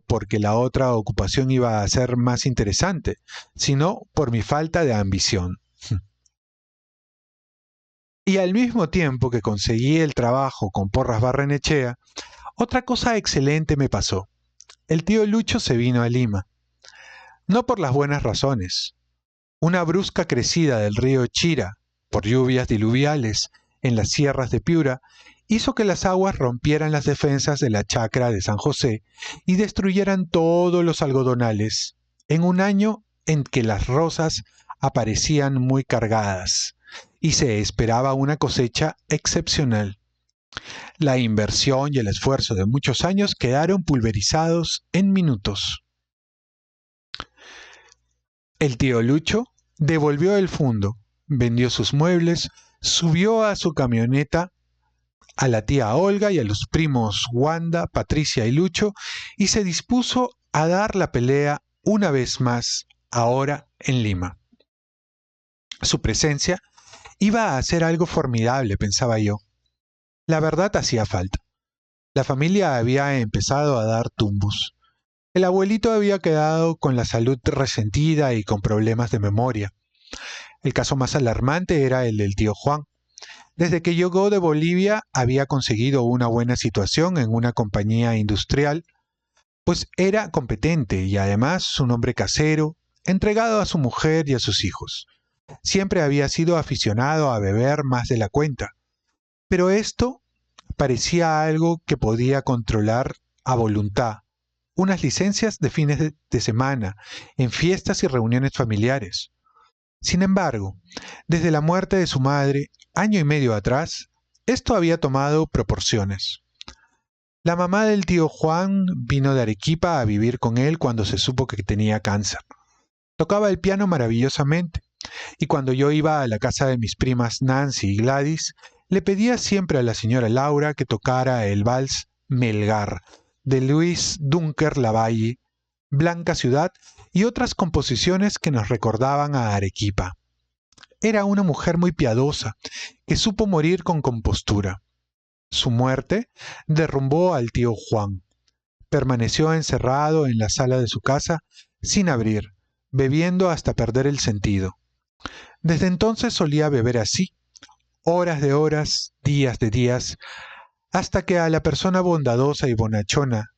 porque la otra ocupación iba a ser más interesante, sino por mi falta de ambición. Y al mismo tiempo que conseguí el trabajo con Porras Barrenechea, otra cosa excelente me pasó. El tío Lucho se vino a Lima. No por las buenas razones. Una brusca crecida del río Chira, por lluvias diluviales en las sierras de Piura, hizo que las aguas rompieran las defensas de la chacra de San José y destruyeran todos los algodonales, en un año en que las rosas aparecían muy cargadas y se esperaba una cosecha excepcional. La inversión y el esfuerzo de muchos años quedaron pulverizados en minutos. El tío Lucho devolvió el fundo, vendió sus muebles, subió a su camioneta a la tía Olga y a los primos Wanda, Patricia y Lucho y se dispuso a dar la pelea una vez más, ahora en Lima. Su presencia iba a hacer algo formidable, pensaba yo. La verdad hacía falta. La familia había empezado a dar tumbos. El abuelito había quedado con la salud resentida y con problemas de memoria. El caso más alarmante era el del tío Juan. Desde que llegó de Bolivia había conseguido una buena situación en una compañía industrial, pues era competente y además un hombre casero, entregado a su mujer y a sus hijos. Siempre había sido aficionado a beber más de la cuenta, pero esto parecía algo que podía controlar a voluntad. Unas licencias de fines de semana, en fiestas y reuniones familiares. Sin embargo, desde la muerte de su madre, año y medio atrás, esto había tomado proporciones. La mamá del tío Juan vino de Arequipa a vivir con él cuando se supo que tenía cáncer. Tocaba el piano maravillosamente, y cuando yo iba a la casa de mis primas Nancy y Gladys, le pedía siempre a la señora Laura que tocara el vals Melgar, de Luis Dunker Lavalle, Blanca Ciudad y otras composiciones que nos recordaban a Arequipa. Era una mujer muy piadosa, que supo morir con compostura. Su muerte derrumbó al tío Juan. Permaneció encerrado en la sala de su casa, sin abrir, bebiendo hasta perder el sentido. Desde entonces solía beber así, horas de horas, días de días, hasta que a la persona bondadosa y bonachona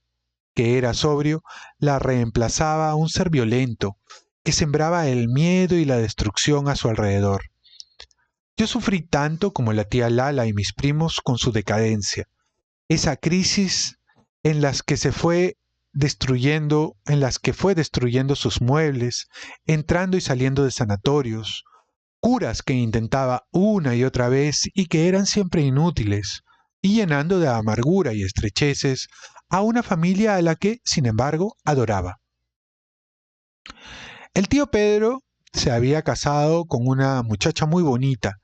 que era sobrio, la reemplazaba un ser violento, que sembraba el miedo y la destrucción a su alrededor. Yo sufrí tanto como la tía Lala y mis primos con su decadencia, esa crisis en las que fue destruyendo sus muebles, entrando y saliendo de sanatorios, curas que intentaba una y otra vez y que eran siempre inútiles, y llenando de amargura y estrecheces a una familia a la que, sin embargo, adoraba. El tío Pedro se había casado con una muchacha muy bonita,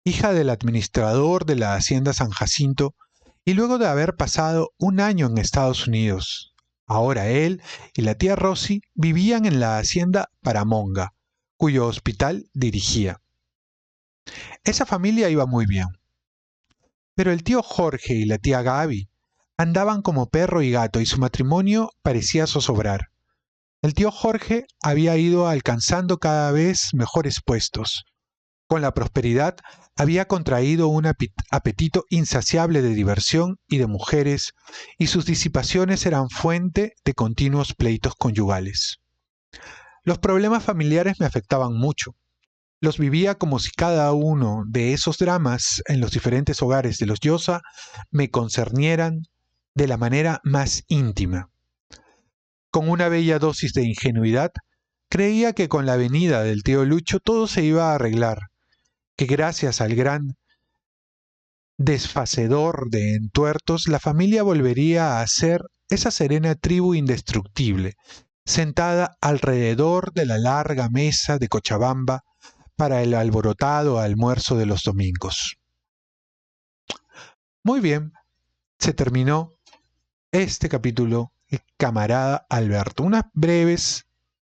hija del administrador de la hacienda San Jacinto, y luego de haber pasado un año en Estados Unidos. Ahora él y la tía Rosy vivían en la hacienda Paramonga, cuyo hospital dirigía. Esa familia iba muy bien, pero el tío Jorge y la tía Gaby andaban como perro y gato y su matrimonio parecía zozobrar. El tío Jorge había ido alcanzando cada vez mejores puestos. Con la prosperidad había contraído un apetito insaciable de diversión y de mujeres, y sus disipaciones eran fuente de continuos pleitos conyugales. Los problemas familiares me afectaban mucho. Los vivía como si cada uno de esos dramas en los diferentes hogares de los Llosa me concernieran de la manera más íntima. Con una bella dosis de ingenuidad, creía que con la venida del tío Lucho todo se iba a arreglar, que gracias al gran desfacedor de entuertos la familia volvería a ser esa serena tribu indestructible, sentada alrededor de la larga mesa de Cochabamba para el alborotado almuerzo de los domingos. Muy bien, se terminó este capítulo, camarada Alberto. Unas breves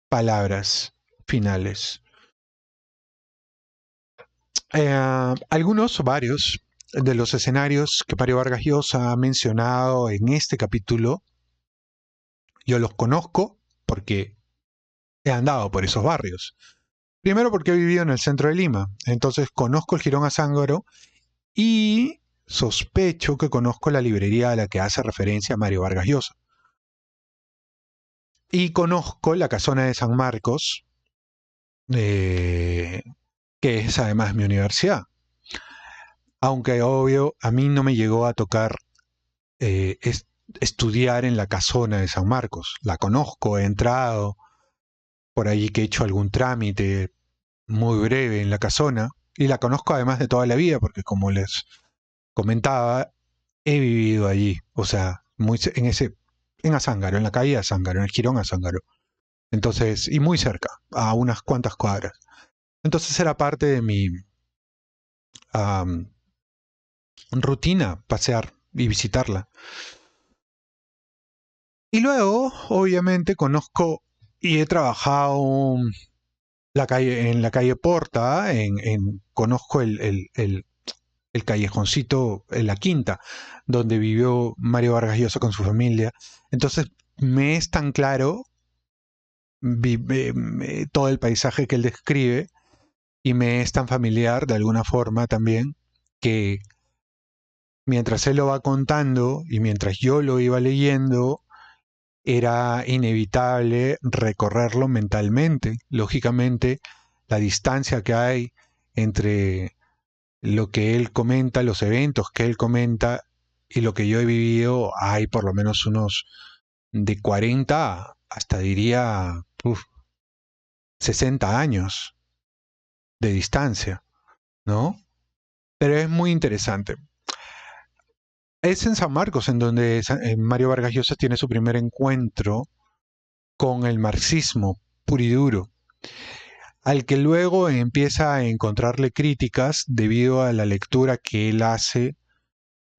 palabras finales. Varios de los escenarios que Mario Vargas Llosa ha mencionado en este capítulo, yo los conozco porque he andado por esos barrios. Primero porque he vivido en el centro de Lima, entonces conozco el Jirón Azángaro y sospecho que conozco la librería a la que hace referencia Mario Vargas Llosa. Y conozco la casona de San Marcos, que es además mi universidad. Aunque obvio, a mí no me llegó a tocar estudiar en la casona de San Marcos. La conozco, he entrado, por allí que he hecho algún trámite muy breve en la casona, y la conozco además de toda la vida, porque como les comentaba, he vivido allí, o sea, en Azángaro, en la calle de Azángaro, en el Jirón Azángaro. Entonces, y muy cerca, a unas cuantas cuadras. Entonces era parte de mi rutina pasear y visitarla. Y luego, obviamente, conozco y he trabajado en la calle Porta, conozco el callejoncito en la Quinta, donde vivió Mario Vargas Llosa con su familia. Entonces, me es tan claro todo el paisaje que él describe y me es tan familiar de alguna forma también que mientras él lo va contando y mientras yo lo iba leyendo, era inevitable recorrerlo mentalmente. Lógicamente, la distancia que hay entre lo que él comenta, los eventos que él comenta y lo que yo he vivido, hay por lo menos unos de 40 hasta diría 60 años de distancia, ¿no? Pero es muy interesante. Es en San Marcos en donde Mario Vargas Llosa tiene su primer encuentro con el marxismo puro y duro, al que luego empieza a encontrarle críticas debido a la lectura que él hace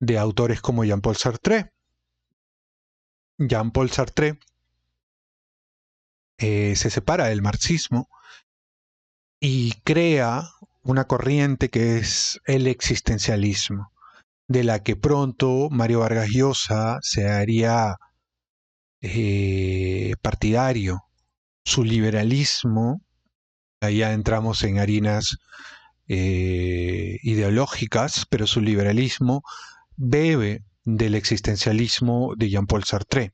de autores como Jean-Paul Sartre. Jean-Paul Sartre se separa del marxismo y crea una corriente que es el existencialismo, de la que pronto Mario Vargas Llosa se haría partidario. Su liberalismo, allá entramos en harinas ideológicas, pero su liberalismo bebe del existencialismo de Jean-Paul Sartre.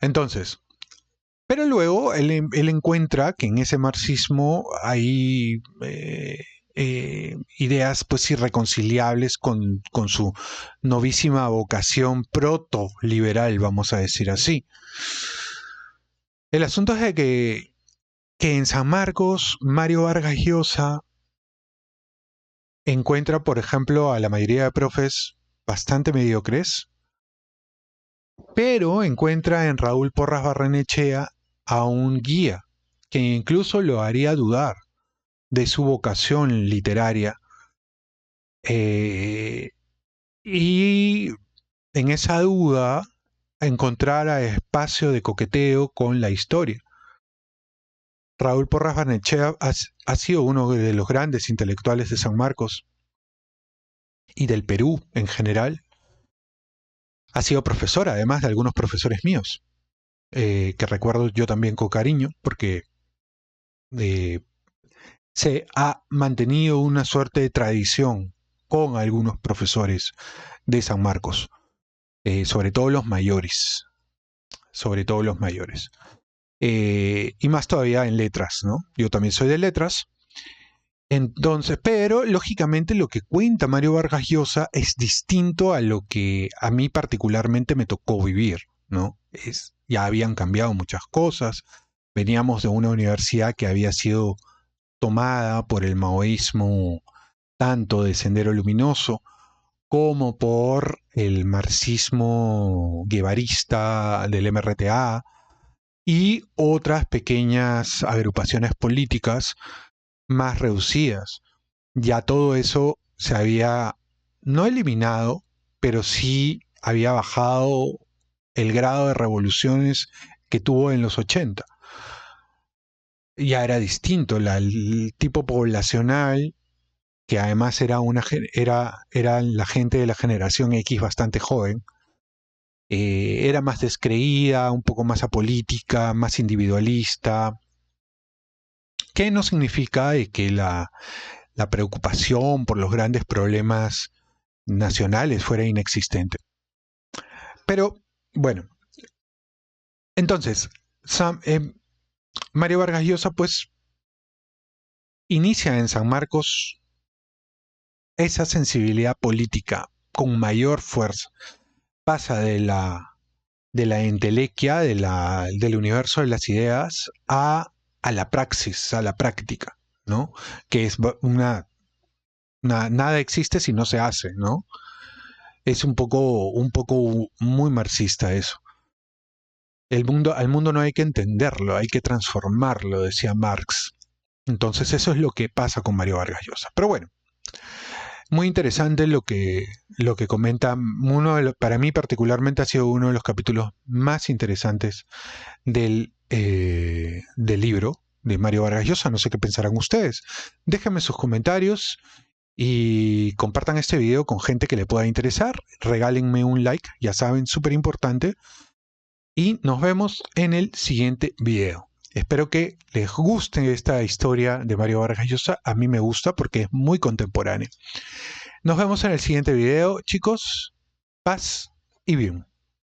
Entonces, Pero luego él encuentra que en ese marxismo hay ideas pues irreconciliables con su novísima vocación proto-liberal, vamos a decir así. El asunto es de que en San Marcos, Mario Vargas Llosa encuentra, por ejemplo, a la mayoría de profes bastante mediocres, pero encuentra en Raúl Porras Barrenechea a un guía que incluso lo haría dudar de su vocación literaria. eh, y en esa duda encontrar espacio de coqueteo con la historia. Raúl Porras Barnechea ha sido uno de los grandes intelectuales de San Marcos y del Perú en general. Ha sido profesor, además de algunos profesores míos, que recuerdo yo también con cariño, porque eh, se ha mantenido una suerte de tradición con algunos profesores de San Marcos, sobre todo los mayores, sobre todo los mayores. Y más todavía en letras, ¿no? Yo también soy de letras. Entonces, pero lógicamente lo que cuenta Mario Vargas Llosa es distinto a lo que a mí particularmente me tocó vivir, ¿no? Ya habían cambiado muchas cosas, veníamos de una universidad que había sido tomada por el maoísmo tanto de Sendero Luminoso como por el marxismo guevarista del MRTA y otras pequeñas agrupaciones políticas más reducidas. Ya todo eso se había no eliminado, pero sí había bajado el grado de revoluciones que tuvo en los 80. Ya era distinto, el tipo poblacional, que además era la gente de la generación X bastante joven, era más descreída, un poco más apolítica, más individualista, que no significa que la preocupación por los grandes problemas nacionales fuera inexistente. Pero, bueno, entonces, Mario Vargas Llosa, pues, inicia en San Marcos esa sensibilidad política con mayor fuerza. Pasa de la entelequia, del universo de las ideas, a la praxis, a la práctica, ¿no? Que es nada existe si no se hace, ¿no? Es un poco muy marxista eso. Al mundo no hay que entenderlo, hay que transformarlo, decía Marx. Entonces eso es lo que pasa con Mario Vargas Llosa. Pero bueno, muy interesante lo que comenta. Para mí particularmente ha sido uno de los capítulos más interesantes del libro de Mario Vargas Llosa. No sé qué pensarán ustedes. Déjenme sus comentarios y compartan este video con gente que le pueda interesar. Regálenme un like, ya saben, súper importante. Y nos vemos en el siguiente video. Espero que les guste esta historia de Mario Vargas Llosa. A mí me gusta porque es muy contemporánea. Nos vemos en el siguiente video, chicos. Paz y bien.